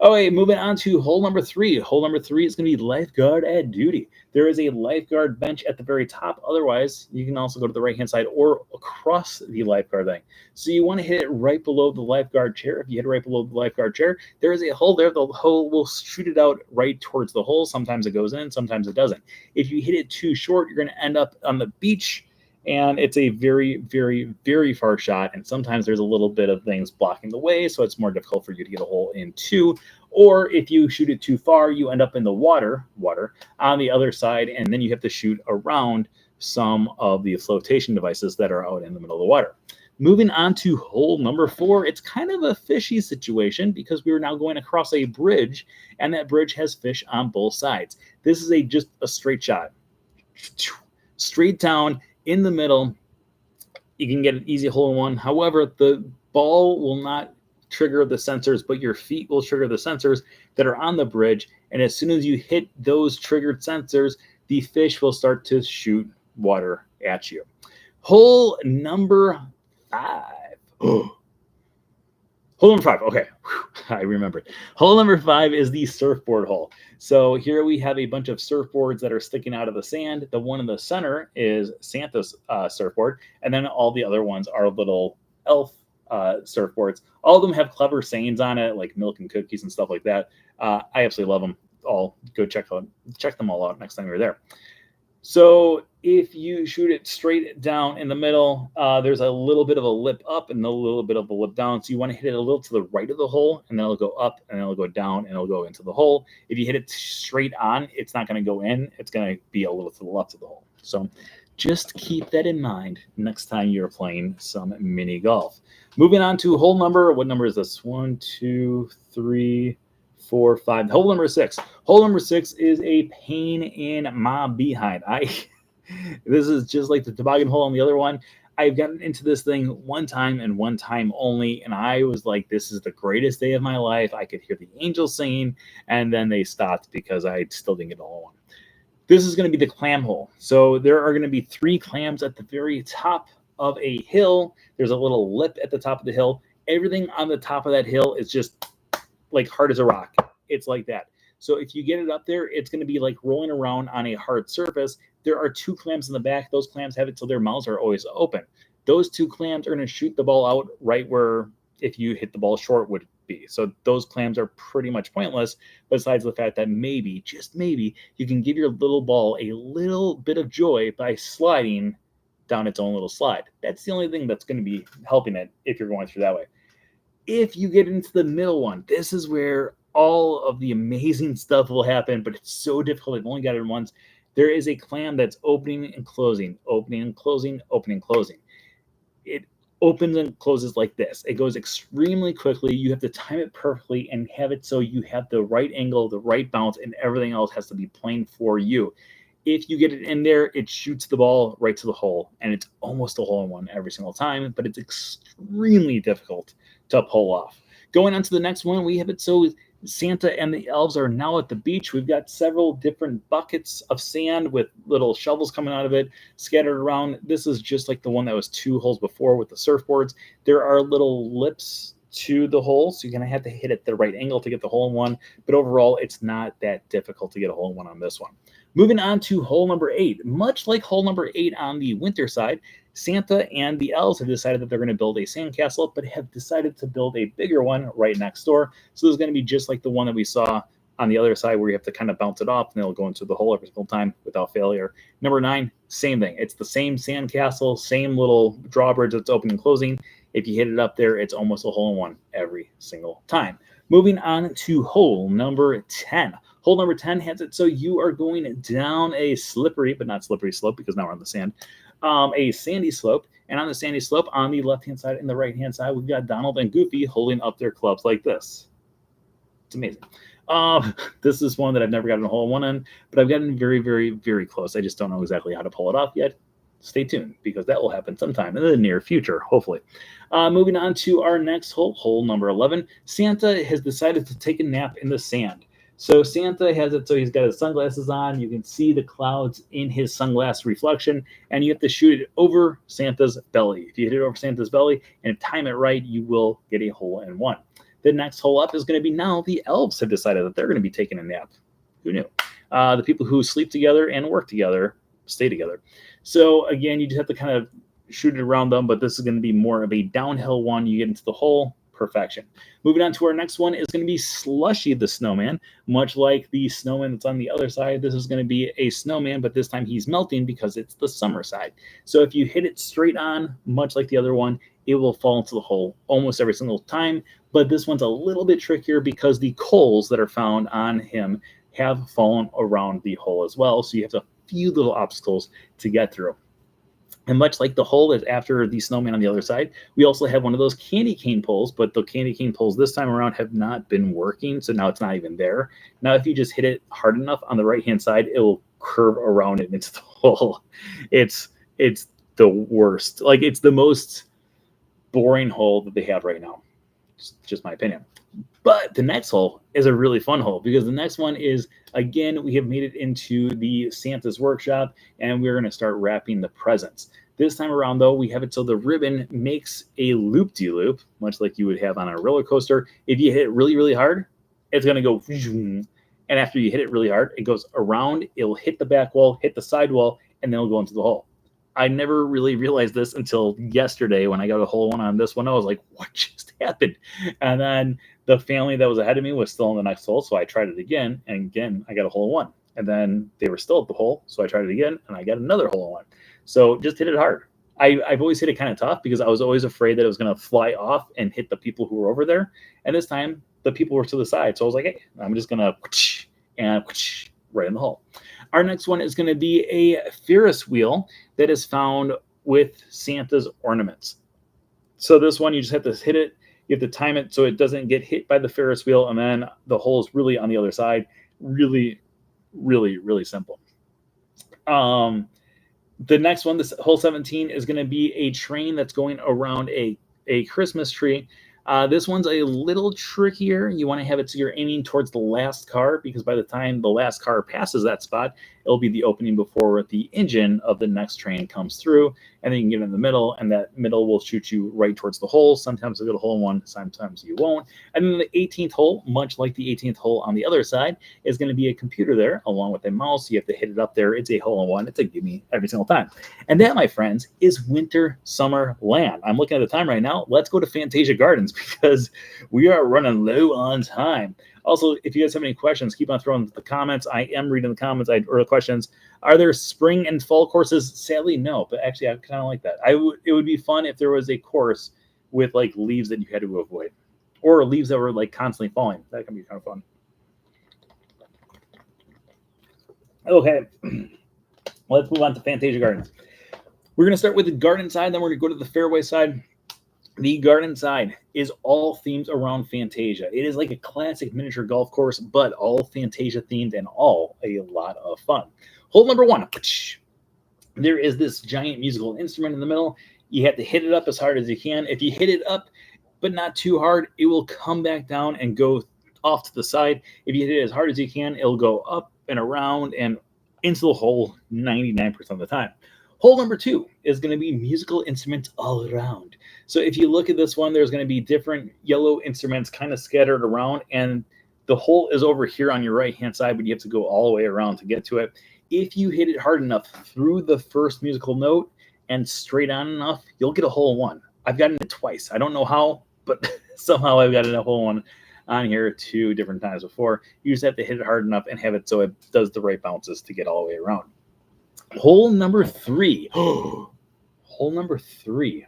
Okay, moving on to hole number 3. Hole number 3 is going to be lifeguard at duty. There is a lifeguard bench at the very top. Otherwise, you can also go to the right-hand side or across the lifeguard thing. So you want to hit it right below the lifeguard chair. If you hit it right below the lifeguard chair, there is a hole there. The hole will shoot it out right towards the hole. Sometimes it goes in, sometimes it doesn't. If you hit it too short, you're going to end up on the beach, and it's a very, very, very far shot. And sometimes there's a little bit of things blocking the way, so it's more difficult for you to get a hole in 2. Or if you shoot it too far, you end up in the water on the other side, and then you have to shoot around some of the flotation devices that are out in the middle of the water. Moving on to hole number 4, it's kind of a fishy situation because we are now going across a bridge, and that bridge has fish on both sides. This is just a straight shot, straight down in the middle. You can get an easy hole in one. However, the ball will not trigger the sensors, but your feet will trigger the sensors that are on the bridge. And as soon as you hit those triggered sensors, the fish will start to shoot water at you. Hole number 5. Hole number 5. Okay, I remembered. Hole number 5 is the surfboard hole. So here we have a bunch of surfboards that are sticking out of the sand. The one in the center is Santa's surfboard, and then all the other ones are little elf surfboards. All of them have clever sayings on it, like milk and cookies and stuff like that. I absolutely love them all. Go check them all out next time you're there. So if you shoot it straight down in the middle, there's a little bit of a lip up and a little bit of a lip down. So you want to hit it a little to the right of the hole, and then it'll go up, and then it'll go down, and it'll go into the hole. If you hit it straight on, it's not going to go in. It's going to be a little to the left of the hole. So just keep that in mind next time you're playing some mini golf. Moving on to hole number, what number is this? 1, 2, 3, 4, 5. Hole number 6. Hole number 6 is a pain in my behind. This is just like the toboggan hole on the other one. I've gotten into this thing one time and one time only, and I was like, this is the greatest day of my life. I could hear the angels singing, and then they stopped because I still didn't get a hole one. This is going to be the clam hole. So there are going to be 3 clams at the very top of a hill. There's a little lip at the top of the hill. Everything on the top of that hill is just like hard as a rock. It's like that. So if you get it up there, it's going to be like rolling around on a hard surface. There are 2 clams in the back. Those clams have it so their mouths are always open. Those 2 clams are going to shoot the ball out right where if you hit the ball short would be. So those clams are pretty much pointless, besides the fact that maybe, just maybe, you can give your little ball a little bit of joy by sliding down its own little slide. That's the only thing that's going to be helping it if you're going through that way. If you get into the middle one, this is where all of the amazing stuff will happen, but it's so difficult. I've only got it once. There is a clam that's opening and closing, opening and closing, opening and closing. It opens and closes like this. It goes extremely quickly. You have to time it perfectly and have it so you have the right angle, the right bounce, and everything else has to be playing for you. If you get it in there, it shoots the ball right to the hole, and it's almost a hole in one every single time, but it's extremely difficult to pull off. Going on to the next one, we have it so Santa and the elves are now at the beach. We've got several different buckets of sand with little shovels coming out of it scattered around. This is just like the one that was 2 holes before with the surfboards. There are little lips to the hole, so you're going to have to hit it at the right angle to get the hole in one. But overall, it's not that difficult to get a hole in one on this one. Moving on to hole number 8. Much like hole number 8 on the winter side, Santa and the elves have decided that they're going to build a sandcastle, but have decided to build a bigger one right next door. So there's going to be just like the one that we saw on the other side where you have to kind of bounce it off and it'll go into the hole every single time without failure. Number 9, same thing. It's the same sandcastle, same little drawbridge that's opening and closing. If you hit it up there, it's almost a hole in one every single time. Moving on to hole number 10. Hole number 10 has it so you are going down a slippery, but not slippery slope because now we're on the sand, a sandy slope. And on the sandy slope, on the left-hand side and the right-hand side, we've got Donald and Goofy holding up their clubs like this. It's amazing. This is one that I've never gotten a hole in one in, but I've gotten very, very, very close. I just don't know exactly how to pull it off yet. Stay tuned, because that will happen sometime in the near future, hopefully. Moving on to our next hole, hole number 11. Santa has decided to take a nap in the sand. So Santa has it so he's got his sunglasses on. You can see the clouds in his sunglass reflection, and you have to shoot it over Santa's belly. If you hit it over Santa's belly and time it right, you will get a hole in one. The next hole up is going to be now the elves have decided that they're going to be taking a nap. Who knew? The people who sleep together and work together stay together. So again, you just have to kind of shoot it around them, but this is going to be more of a downhill one. You get into the hole, perfection. Moving on to our next one is going to be Slushy the Snowman. Much like the snowman that's on the other side, this is going to be a snowman, but this time he's melting because it's the summer side. So if you hit it straight on, much like the other one, it will fall into the hole almost every single time. But this one's a little bit trickier because the coals that are found on him have fallen around the hole as well. So you have a few little obstacles to get through. And much like the hole is after the snowman on the other side, we also have one of those candy cane poles, but the candy cane poles this time around have not been working, so now it's not even there. Now, if you just hit it hard enough on the right-hand side, it will curve around it into the hole. It's it's the worst. Like, it's the most boring hole that they have right now. Just my opinion. But the next hole is a really fun hole because the next one is, again, we have made it into the Santa's workshop and we're going to start wrapping the presents. This time around, though, we have it so the ribbon makes a loop-de-loop, much like you would have on a roller coaster. If you hit it really, really hard, it's going to go, and after you hit it really hard, it goes around, it'll hit the back wall, hit the side wall, and then it'll go into the hole. I never really realized this until yesterday when I got a hole one on this one. I was like, what just happened? And then the family that was ahead of me was still in the next hole, so I tried it again, and again, I got a hole in one. And then they were still at the hole, so I tried it again, and I got another hole in one. So just hit it hard. I've always hit it kind of tough because I was always afraid that it was going to fly off and hit the people who were over there. And this time, the people were to the side, so I was like, hey, I'm just going to and right in the hole. Our next one is going to be a Ferris wheel that is found with Santa's ornaments. So this one, you just have to hit it. You have to time it so it doesn't get hit by the Ferris wheel, and then the hole is really on the other side. Really, really, really simple. The next one, this hole 17, is going to be a train that's going around a Christmas tree. This one's a little trickier. You want to have it so you're aiming towards the last car because by the time the last car passes that spot, it'll be the opening before the engine of the next train comes through, and then you can get in the middle, and that middle will shoot you right towards the hole. Sometimes you'll get a hole in one, sometimes you won't. And then the 18th hole, much like the 18th hole on the other side, is going to be a computer there along with a mouse. You have to hit it up there. It's a hole in one. It's a gimme every single time. And that, my friends, is Winter Summer Land. I'm looking at the time right now. Let's go to Fantasia Gardens because we are running low on time. Also, if you guys have any questions, keep on throwing the comments. I am reading the comments or the questions. Are there spring and fall courses? Sadly, no. But actually, I kind of like that. It would be fun if there was a course with like leaves that you had to avoid, or leaves that were like constantly falling. That can be kind of fun. Okay, let's move on to Fantasia Gardens. We're going to start with the garden side, then we're going to go to the fairway side. The garden side is all themed around Fantasia. It is like a classic miniature golf course, but all Fantasia themed and all a lot of fun. Hole number one, there is this giant musical instrument in the middle. You have to hit it up as hard as you can. If you hit it up, but not too hard, it will come back down and go off to the side. If you hit it as hard as you can, it'll go up and around and into the hole 99% of the time. Hole number two is going to be musical instruments all around. So if you look at this one, there's going to be different yellow instruments kind of scattered around, and the hole is over here on your right-hand side, but you have to go all the way around to get to it. If you hit it hard enough through the first musical note and straight on enough, you'll get a hole in one. I've gotten it twice. I don't know how, but somehow I've gotten a hole in one on here 2 different times before. You just have to hit it hard enough and have it so it does the right bounces to get all the way around. Hole number 3. Hole number 3.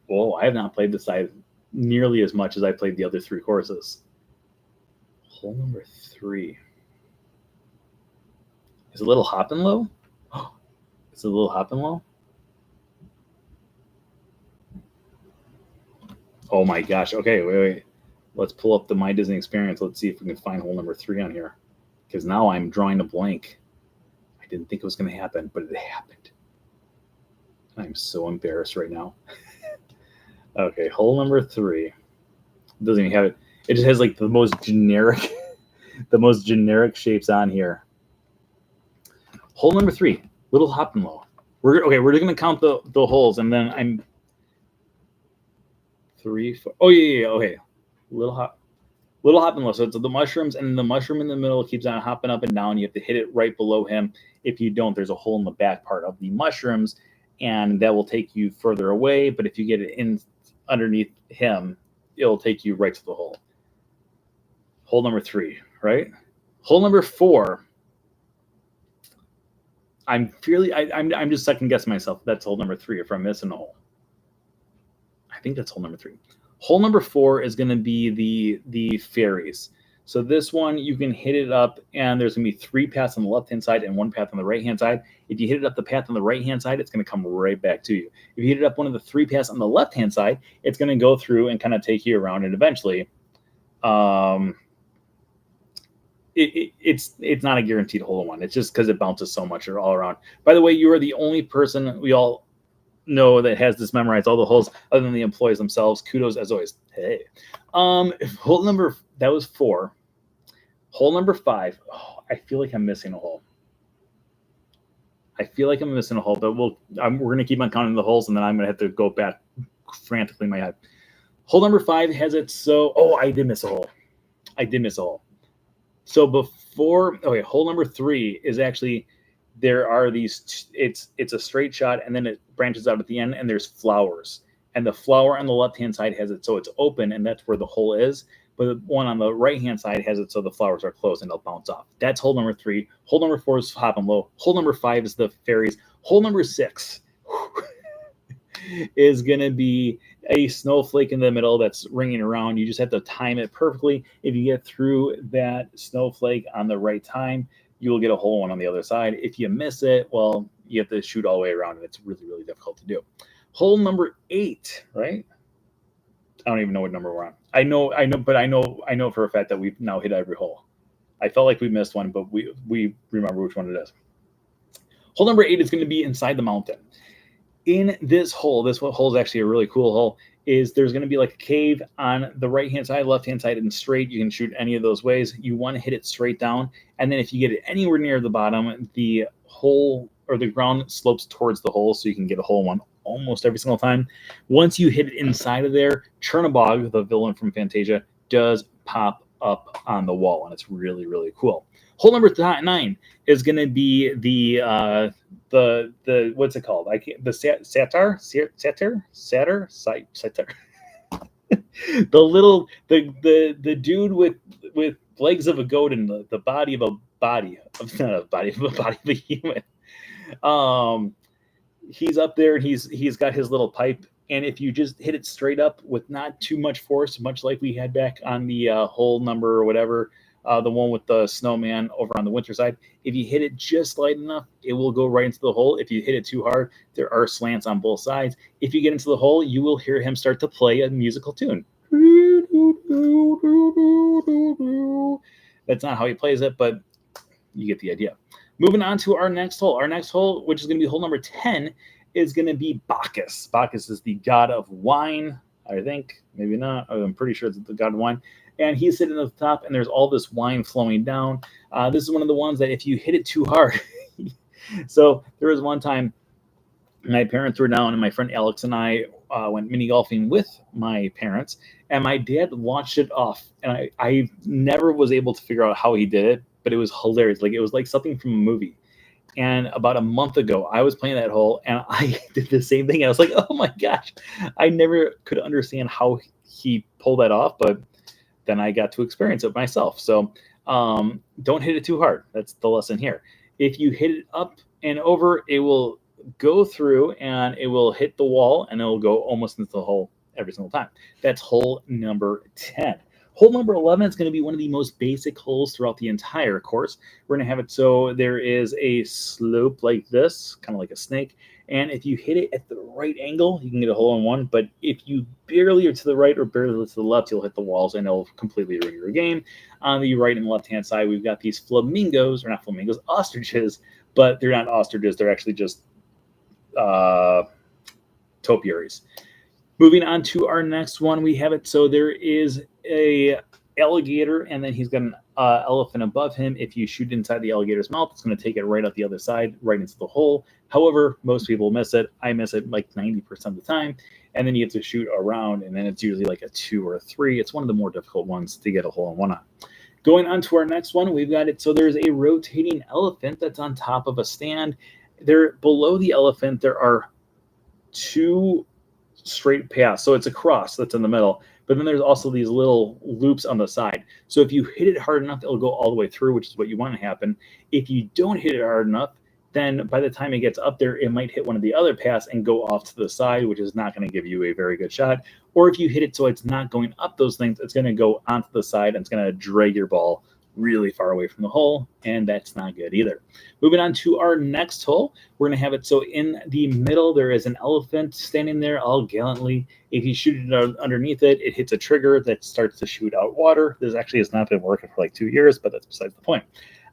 Whoa, I have not played this side nearly as much as I played the other 3 courses. Hole number 3. Is it a little hop and low? It's a little hop and low? Oh my gosh. Okay, wait. Let's pull up the My Disney Experience. Let's see if we can find hole number 3 on here. Because now I'm drawing a blank. I didn't think it was going to happen, but it happened. I'm so embarrassed right now. Okay, hole number 3. It doesn't even have it. It just has like the most generic, the most generic shapes on here. Hole number 3, little hop and low. We're going to count the holes, and then I'm 3, 4. Oh yeah. Okay, little hop and low. So it's the mushrooms, and the mushroom in the middle keeps on hopping up and down. You have to hit it right below him. If you don't, there's a hole in the back part of the mushrooms, and that will take you further away. But if you get it in underneath him, it'll take you right to the hole. Hole number 3, right? Hole number 4. I'm just second guessing myself. That's hole number 3 if I'm missing a hole. I think that's hole number 3. Hole number 4 is going to be the fairies. So this one, you can hit it up, and there's going to be 3 paths on the left-hand side and 1 path on the right-hand side. If you hit it up the path on the right-hand side, it's going to come right back to you. If you hit it up one of the 3 paths on the left-hand side, it's going to go through and kind of take you around, and eventually, it's not a guaranteed hole-in-one. It's just because it bounces so much all around. By the way, you are the only person we all know that has this memorized, all the holes, other than the employees themselves. Kudos as always. Hey, hole number, that was 4. Hole number 5. Oh, I feel like I'm missing a hole. But we're gonna keep on counting the holes, and then I'm gonna have to go back frantically in my head. Hole number 5 has it so. Oh, I did miss a hole. So before, okay, hole number 3 is actually, there are these, it's a straight shot, and then it branches out at the end, and there's flowers. And the flower on the left-hand side has it so it's open, and that's where the hole is. But the one on the right-hand side has it so the flowers are closed, and they'll bounce off. That's hole number 3. Hole number 4 is hop and low. Hole number 5 is the fairies. Hole number 6 is going to be a snowflake in the middle that's ringing around. You just have to time it perfectly. If you get through that snowflake on the right time, you will get a hole-in-one on the other side. If you miss it, well, you have to shoot all the way around, and it's really, really difficult to do. Hole number 8, right? I don't even know what number we're on. I know for a fact that we've now hit every hole. I felt like we missed one, but we remember which one it is. Hole number 8 is going to be inside the mountain. In this hole is actually a really cool hole, is there's going to be like a cave on the right-hand side, left-hand side, and straight. You can shoot any of those ways. You want to hit it straight down, and then if you get it anywhere near the bottom, the hole or the ground slopes towards the hole, so you can get a hole-in-one almost every single time. Once you hit it inside of there, Chernabog, the villain from Fantasia, does pop up on the wall, and it's really, really cool. Hole number 9 is going to be the what's it called? The satyr. The dude with legs of a goat and the body of a human. He's up there, and he's got his little pipe, and if you just hit it straight up with not too much force, much like we had back on the hole number or whatever, the one with the snowman over on the winter side, if you hit it just light enough, it will go right into the hole. If you hit it too hard, there are slants on both sides. If you get into the hole, you will hear him start to play a musical tune. That's not how he plays it, but you get the idea. Moving on to our next hole. Our next hole, which is going to be hole number 10, is going to be Bacchus. Bacchus is the god of wine, I think. Maybe not. I'm pretty sure it's the god of wine. And he's sitting at the top, and there's all this wine flowing down. This is one of the ones that if you hit it too hard. So there was one time my parents were down, and my friend Alex and I went mini golfing with my parents, and my dad launched it off. And I never was able to figure out how he did it, but it was hilarious. Like, it was like something from a movie. And about a month ago, I was playing that hole, and I did the same thing. I was like, oh my gosh, I never could understand how he pulled that off, but then I got to experience it myself. So don't hit it too hard. That's the lesson here. If you hit it up and over, it will go through, and it will hit the wall, and it will go almost into the hole every single time. That's hole number 10. Hole number 11 is going to be one of the most basic holes throughout the entire course. We're going to have it so there is a slope like this, kind of like a snake. And if you hit it at the right angle, you can get a hole-in-one. But if you barely are to the right or barely to the left, you'll hit the walls, and it'll completely ruin your game. On the right and left-hand side, we've got these flamingos, or not flamingos, ostriches. But they're not ostriches. They're actually just topiaries. Moving on to our next one, we have it so there is a alligator, and then he's got an elephant above him. If you shoot inside the alligator's mouth, it's going to take it right out the other side, right into the hole. However, most people miss it. I miss it like 90% of the time. And then you have to shoot around, and then it's usually like a 2 or a 3. It's one of the more difficult ones to get a hole-in-one on. Going on to our next one, we've got it so there's a rotating elephant that's on top of a stand. There, below the elephant, there are 2 straight paths. So it's a cross that's in the middle, but then there's also these little loops on the side. So if you hit it hard enough, it'll go all the way through, which is what you want to happen. If you don't hit it hard enough, then by the time it gets up there, it might hit one of the other paths and go off to the side, which is not going to give you a very good shot. Or if you hit it so it's not going up those things, it's going to go onto the side and it's going to drag your ball really far away from the hole, and that's not good either. Moving on to our next hole, we're going to have it so in the middle there is an elephant standing there all gallantly. If you shoot it underneath it, it hits a trigger that starts to shoot out water. This actually has not been working for like 2 years, but that's besides the point.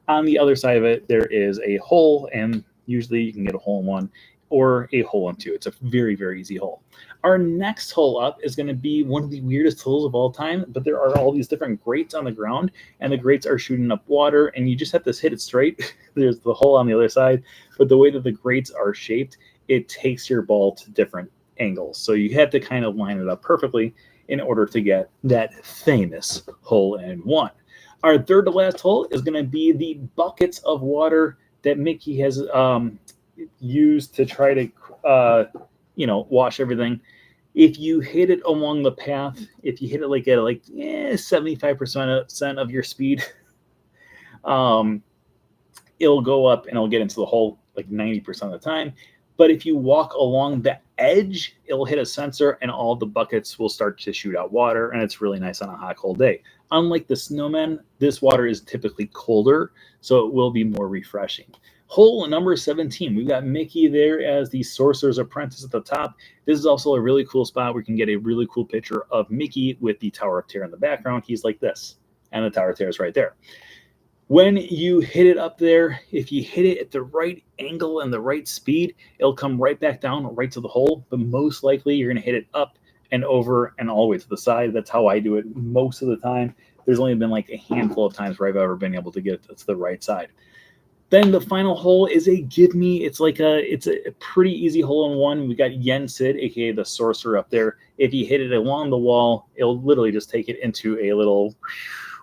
On the other side of it, there is a hole, and usually you can get a hole in one or a hole in two. It's a very, very easy hole. Our next hole up is going to be one of the weirdest holes of all time, but there are all these different grates on the ground, and the grates are shooting up water, and you just have to hit it straight. There's the hole on the other side, but the way that the grates are shaped, it takes your ball to different angles. So you have to kind of line it up perfectly in order to get that famous hole in one. Our third to last hole is going to be the buckets of water that Mickey has used to try to, wash everything. If you hit it along the path, if you hit it like at 75% of your speed, it'll go up and it'll get into the hole like 90% of the time. But if you walk along the edge, it'll hit a sensor and all the buckets will start to shoot out water, and it's really nice on a hot, cold day. Unlike the snowman, this water is typically colder, so it will be more refreshing. Hole number 17, we've got Mickey there as the Sorcerer's Apprentice at the top. This is also a really cool spot where you can get a really cool picture of Mickey with the Tower of Terror in the background. He's like this, and the Tower of Terror is right there. When you hit it up there, if you hit it at the right angle and the right speed, it'll come right back down, right to the hole. But most likely, you're going to hit it up and over and all the way to the side. That's how I do it most of the time. There's only been like a handful of times where I've ever been able to get it to the right side. Then the final hole is a give me. It's a pretty easy hole in one. We got Yen Sid, aka the Sorcerer, up there. If you hit it along the wall, it'll literally just take it into a little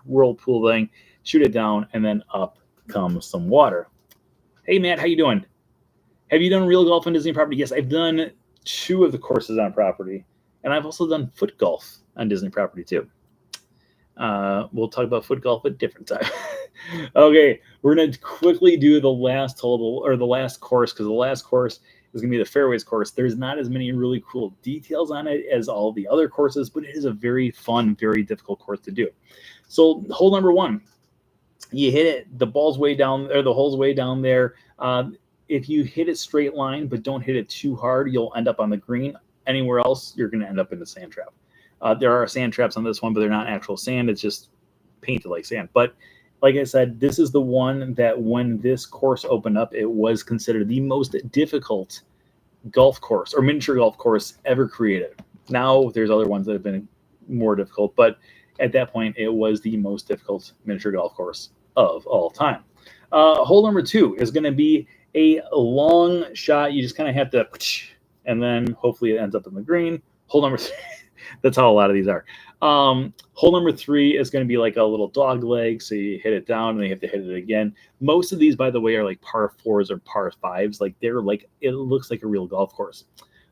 whirlpool thing, shoot it down, and then up comes some water. Hey Matt, how you doing? Have you done real golf on Disney property? Yes, I've done 2 of the courses on property, and I've also done foot golf on Disney property too. We'll talk about foot golf at a different time. Okay, we're going to quickly do the last hole, or the last course, because the last course is going to be the fairways course. There's not as many really cool details on it as all the other courses, but it is a very fun, very difficult course to do. So hole number 1, you hit it, the ball's way down, or the hole's way down there. If you hit it straight line, but don't hit it too hard, you'll end up on the green. Anywhere else, you're going to end up in the sand trap. There are sand traps on this one, but they're not actual sand. It's just painted like sand. But like I said, this is the one that when this course opened up, it was considered the most difficult golf course or miniature golf course ever created. Now there's other ones that have been more difficult, but at that point, it was the most difficult miniature golf course of all time. Hole number 2 is going to be a long shot. You just kind of have to, and then hopefully it ends up in the green. Hole number 3. That's how a lot of these are. Hole number 3 is going to be like a little dog leg. So you hit it down and then you have to hit it again. Most of these, by the way, are like par 4s or par 5s. Like they're like, it looks like a real golf course.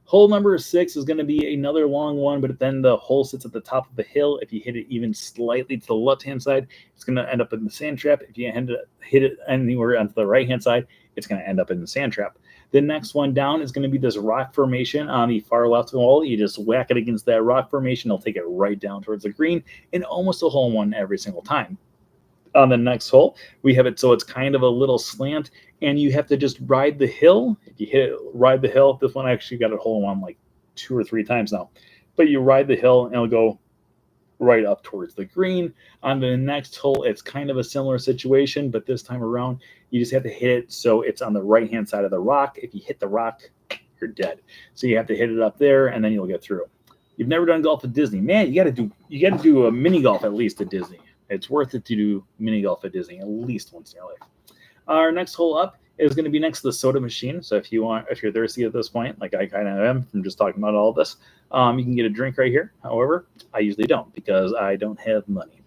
Hole number 6 is going to be another long one, but then the hole sits at the top of the hill. If you hit it even slightly to the left-hand side, it's going to end up in the sand trap. If you hit it anywhere onto the right-hand side, it's going to end up in the sand trap. The next one down is going to be this rock formation on the far left wall. You just whack it against that rock formation. It'll take it right down towards the green, and almost a hole in one every single time. On the next hole, we have it so it's kind of a little slant, and you have to just ride the hill. If you hit it, ride the hill. This one I actually got a hole in one like 2 or 3 times now. But you ride the hill, and it'll go right up towards the green. On the next hole, it's kind of a similar situation, but this time around, you just have to hit it so it's on the right-hand side of the rock. If you hit the rock, you're dead. So you have to hit it up there, and then you'll get through. You've never done golf at Disney, man. You got to do a mini golf at least at Disney. It's worth it to do mini golf at Disney at least once in your life. Our next hole up is going to be next to the soda machine. So if you're thirsty at this point, like I kind of am from just talking about all of this, you can get a drink right here. However, I usually don't because I don't have money.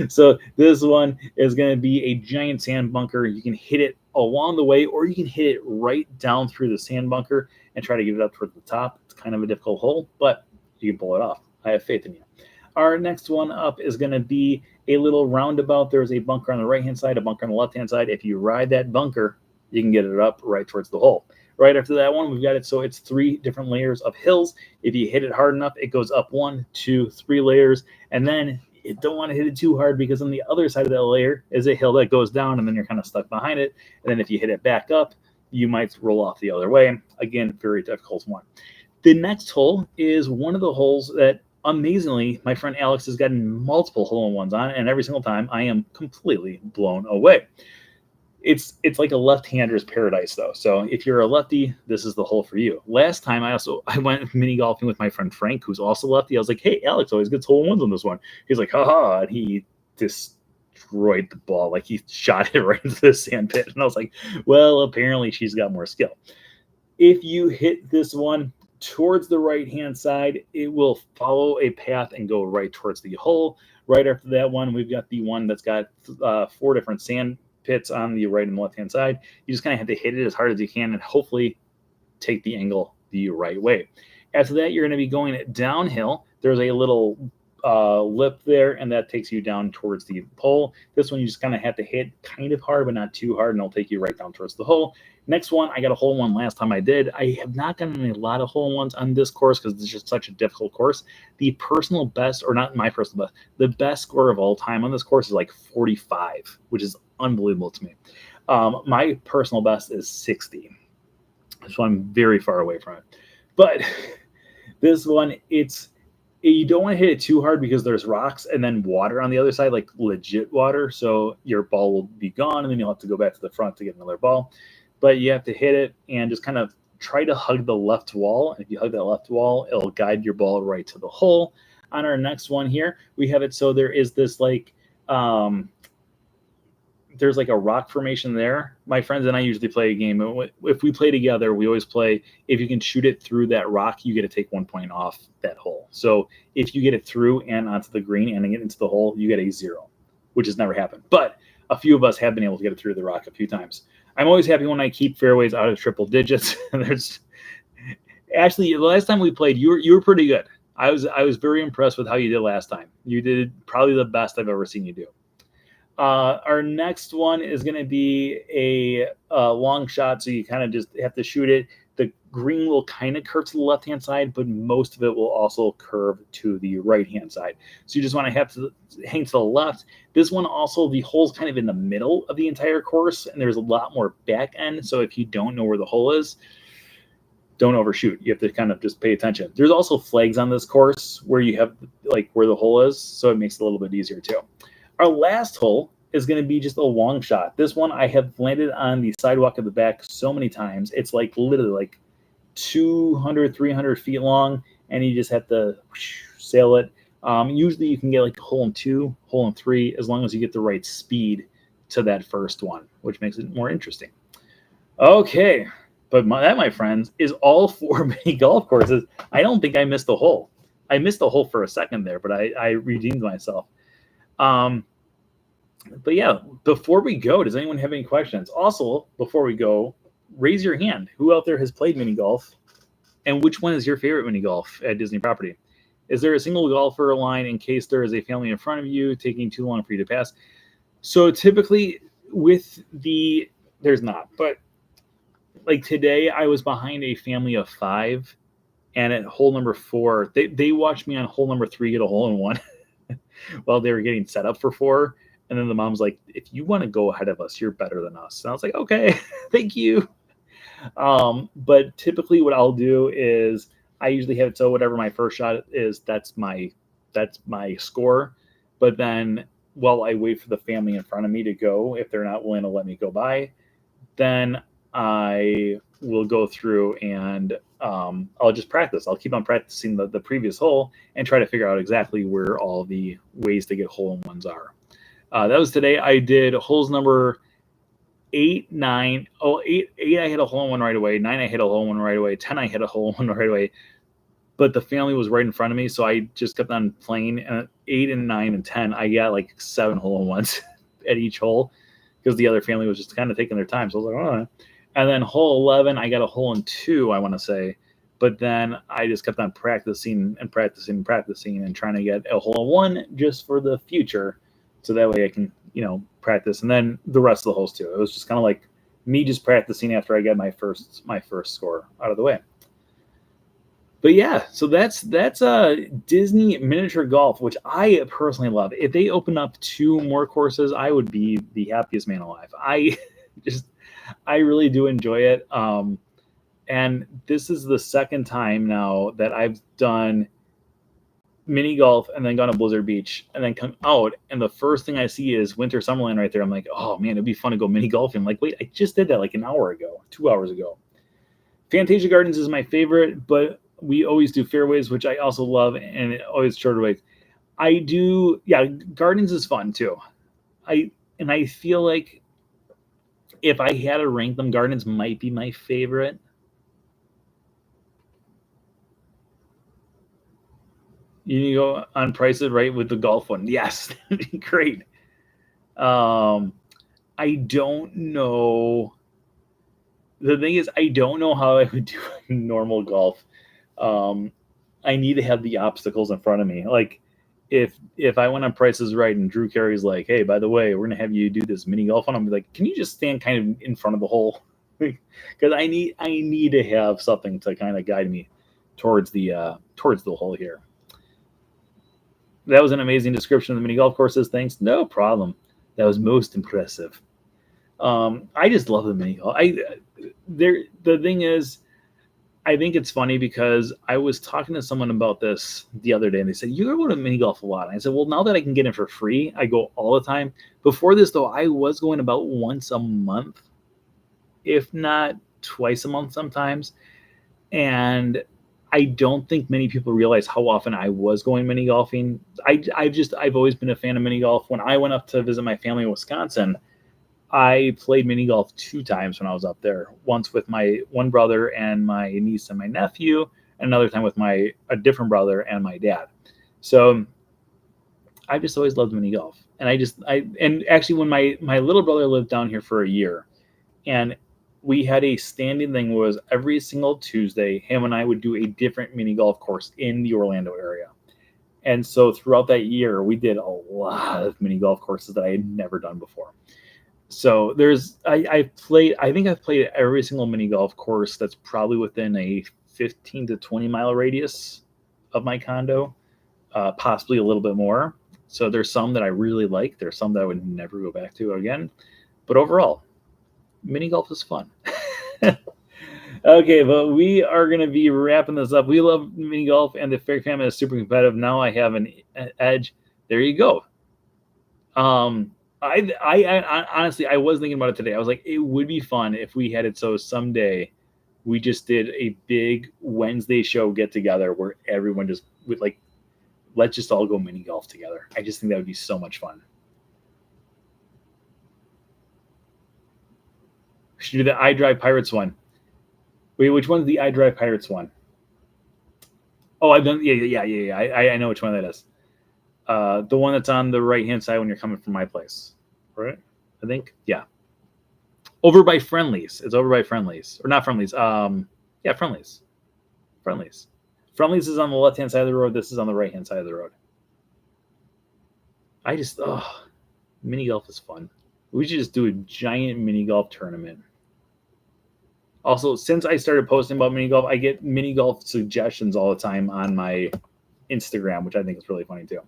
So this one is going to be a giant sand bunker. You can hit it along the way, or you can hit it right down through the sand bunker and try to get it up towards the top. It's kind of a difficult hole, but you can pull it off. I have faith in you. Our next one up is going to be a little roundabout. There's a bunker on the right-hand side, a bunker on the left-hand side. If you ride that bunker, you can get it up right towards the hole. Right after that one, we've got it so it's 3 different layers of hills. If you hit it hard enough, it goes up 1, 2, 3 layers, and then you don't want to hit it too hard because on the other side of that layer is a hill that goes down, and then you're kind of stuck behind it. And then if you hit it back up, you might roll off the other way. Again, very difficult one. The next hole is one of the holes that amazingly my friend Alex has gotten multiple hole-in-ones on, and every single time I am completely blown away. It's like a left-hander's paradise though. So if you're a lefty, this is the hole for you. Last time I went mini golfing with my friend Frank, who's also lefty. I was like, hey, Alex always gets hole-in-ones on this one. He's like, haha, and he destroyed the ball. Like he shot it right into the sand pit. And I was like, well, apparently she's got more skill. If you hit this one towards the right-hand side, it will follow a path and go right towards the hole. Right after that one, we've got the one that's got 4 different sand pits on the right and left-hand side. You just kind of have to hit it as hard as you can and hopefully take the angle the right way. After that, you're going to be going downhill. There's a little lip there, and that takes you down towards the pole. This one you just kind of have to hit kind of hard, but not too hard, and it'll take you right down towards the hole. Next one, I got a hole-in-one last time I did. I have not gotten a lot of hole-in-ones on this course because it's just such a difficult course. The personal best, or not my personal best, the best score of all time on this course is like 45, which is unbelievable to me. My personal best is 60, so I'm very far away from it. But this one, you don't want to hit it too hard because there's rocks and then water on the other side, like legit water. So your ball will be gone, and then you'll have to go back to the front to get another ball. But you have to hit it and just kind of try to hug the left wall. And if you hug that left wall, it'll guide your ball right to the hole. On our next one here, we have it so there is this like there's like a rock formation there. My friends and I usually play a game. If we play together, we always play, if you can shoot it through that rock, you get to take 1 point off that hole. So if you get it through and onto the green and get into the hole, you get a 0, which has never happened. But a few of us have been able to get it through the rock a few times. I'm always happy when I keep fairways out of triple digits. Actually, the last time we played, you were pretty good. I was very impressed with how you did last time. You did probably the best I've ever seen you do. Our next one is going to be a long shot, so you kind of just have to shoot it. The green will kind of curve to the left-hand side, but most of it will also curve to the right-hand side. So you just want to have to hang to the left. This one also, the hole's kind of in the middle of the entire course, and there's a lot more back end. So if you don't know where the hole is, don't overshoot. You have to kind of just pay attention. There's also flags on this course where you have like where the hole is, so it makes it a little bit easier too. Our last hole is going to be just a long shot. This one I have landed on the sidewalk of the back so many times. It's like literally like 200, 300 feet long, and you just have to sail it. Usually you can get like a hole in 2, hole in 3, as long as you get the right speed to that first one, which makes it more interesting. Okay, but that, my friends, is all 4 mini golf courses. I don't think I missed a hole. I missed a hole for a second there, but I redeemed myself. But yeah, before we go, does anyone have any questions? Also, before we go, raise your hand. Who out there has played mini golf? And which one is your favorite mini golf at Disney property? Is there a single golfer line in case there is a family in front of you taking too long for you to pass? So typically there's not. But like today, I was behind a family of 5. And at hole number 4, they watched me on hole number 3 get a hole in 1 while they were getting set up for 4. And then the mom's like, if you want to go ahead of us, you're better than us. And I was like, okay, thank you. But typically what I'll do is I usually have it so whatever my first shot is, that's my score. But then while I wait for the family in front of me to go, if they're not willing to let me go by, then I will go through and I'll just practice. I'll keep on practicing the previous hole and try to figure out exactly where all the ways to get hole-in-ones are. That was today. I did holes number 8, 9. Oh, 8 I hit a hole-in-one right away. 9 I hit a hole-in-one right away. 10 I hit a hole-in-one right away. But the family was right in front of me, so I just kept on playing. And 8 and 9 and 10, I got like 7 hole-in-ones at each hole because the other family was just kind of taking their time. So I was like, all right. And then hole 11, I got a hole in 2, I want to say. But then I just kept on practicing and trying to get a hole in 1 just for the future. So that way I can, practice. And then the rest of the holes too. It was just kind of like me just practicing after I got my first score out of the way. But yeah, so that's Disney miniature golf, which I personally love. If they open up 2 more courses, I would be the happiest man alive. Just I really do enjoy it. And this is the second time now that I've done mini golf and then gone to Blizzard Beach and then come out, and the first thing I see is Winter Summerland right there. I'm like, oh man, it'd be fun to go mini golfing. I'm like, wait, I just did that like an hour ago, 2 hours ago. Fantasia Gardens is my favorite, but we always do fairways, which I also love, and always shorter ways. I do, yeah, Gardens is fun too. I feel like if I had to rank them, Gardens might be my favorite. You need to go on Price It Right with the golf one. Yes, that'd be great. I don't know. The thing is, I don't know how I would do normal golf. I need to have the obstacles in front of me. Like, if I went on Price Is Right and Drew Carey's like, hey, by the way, we're gonna have you do this mini golf one, I'm like, can you just stand kind of in front of the hole? Because I need to have something to kind of guide me towards the hole here. That was an amazing description of the mini golf courses. Thanks. No problem. That was most impressive. I just love the mini golf. The thing is, I think it's funny because I was talking to someone about this the other day, and they said, you go to mini golf a lot. And I said, well, now that I can get in for free, I go all the time. Before this, though, I was going about once a month, if not twice a month sometimes. And I don't think many people realize how often I was going mini golfing. I've always been a fan of mini golf. When I went up to visit my family in Wisconsin, I played mini golf 2 times when I was up there. Once with my one brother and my niece and my nephew, and another time with a different brother and my dad. So I just always loved mini golf. And and actually when my little brother lived down here for a year, and we had a standing thing was every single Tuesday, him and I would do a different mini golf course in the Orlando area. And so throughout that year, we did a lot of mini golf courses that I had never done before. So I think I've played every single mini golf course that's probably within a 15 to 20 mile radius of my condo, possibly a little bit more. So there's some that I really like. There's some that I would never go back to again. But overall, mini golf is fun. Okay, but we are going to be wrapping this up. We love mini golf, and the Fair family is super competitive. Now I have an edge. There you go. I honestly, I was thinking about it today. I was like, it would be fun if we had it so someday we just did a big Wednesday show get together where everyone just would like, let's just all go mini golf together. I just think that would be so much fun. We should do the iDrive Pirates one. Wait, which one's the iDrive Pirates one? Oh, I've done. Yeah. I know which one that is. The one that's on the right-hand side when you're coming from my place, right? I think, yeah. Over by Friendlies. It's over by Friendlies, or not Friendlies. Yeah, Friendlies. Friendlies. Friendlies is on the left-hand side of the road. This is on the right-hand side of the road. Mini golf is fun. We should just do a giant mini golf tournament. Also, since I started posting about mini golf, I get mini golf suggestions all the time on my Instagram, which I think is really funny too.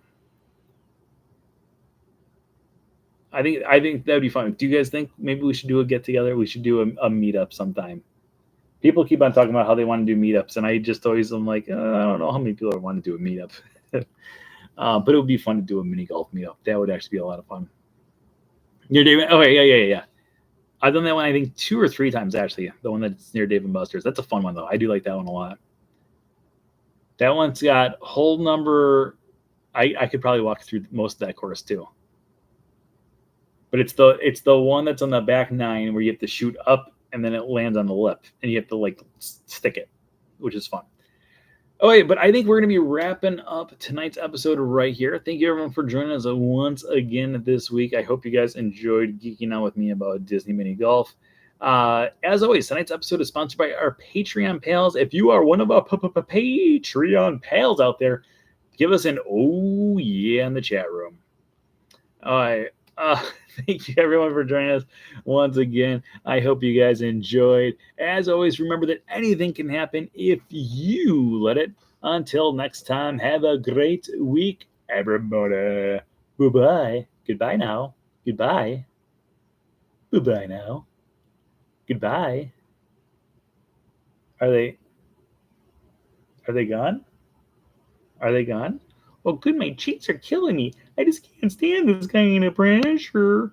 I think that would be fun. Do you guys think maybe we should do a get together? We should do a meetup sometime. People keep on talking about how they want to do meetups, and I just always am like, I don't know how many people want to do a meetup. But it would be fun to do a mini golf meetup. That would actually be a lot of fun. Near Dave. Okay, yeah. I've done that one, I think, 2 or 3 times, actually. The one that's near Dave & Buster's. That's a fun one, though. I do like that one a lot. That one's got hole number. I could probably walk through most of that course, too. But it's the one that's on the back 9 where you have to shoot up, and then it lands on the lip, and you have to, like, stick it, which is fun. Okay, but I think we're going to be wrapping up tonight's episode right here. Thank you, everyone, for joining us once again this week. I hope you guys enjoyed geeking out with me about Disney Mini Golf. As always, tonight's episode is sponsored by our Patreon pals. If you are one of our Patreon pals out there, give us an oh yeah in the chat room. All right. Thank you everyone for joining us once again. I hope you guys enjoyed. As always, remember that anything can happen if you let it. Until next time, have a great week, everybody. Bye bye. Goodbye now. Goodbye. Bye bye now. Goodbye. Are they gone? Are they gone? Well, good. My cheeks are killing me. I just can't stand this kind of pressure.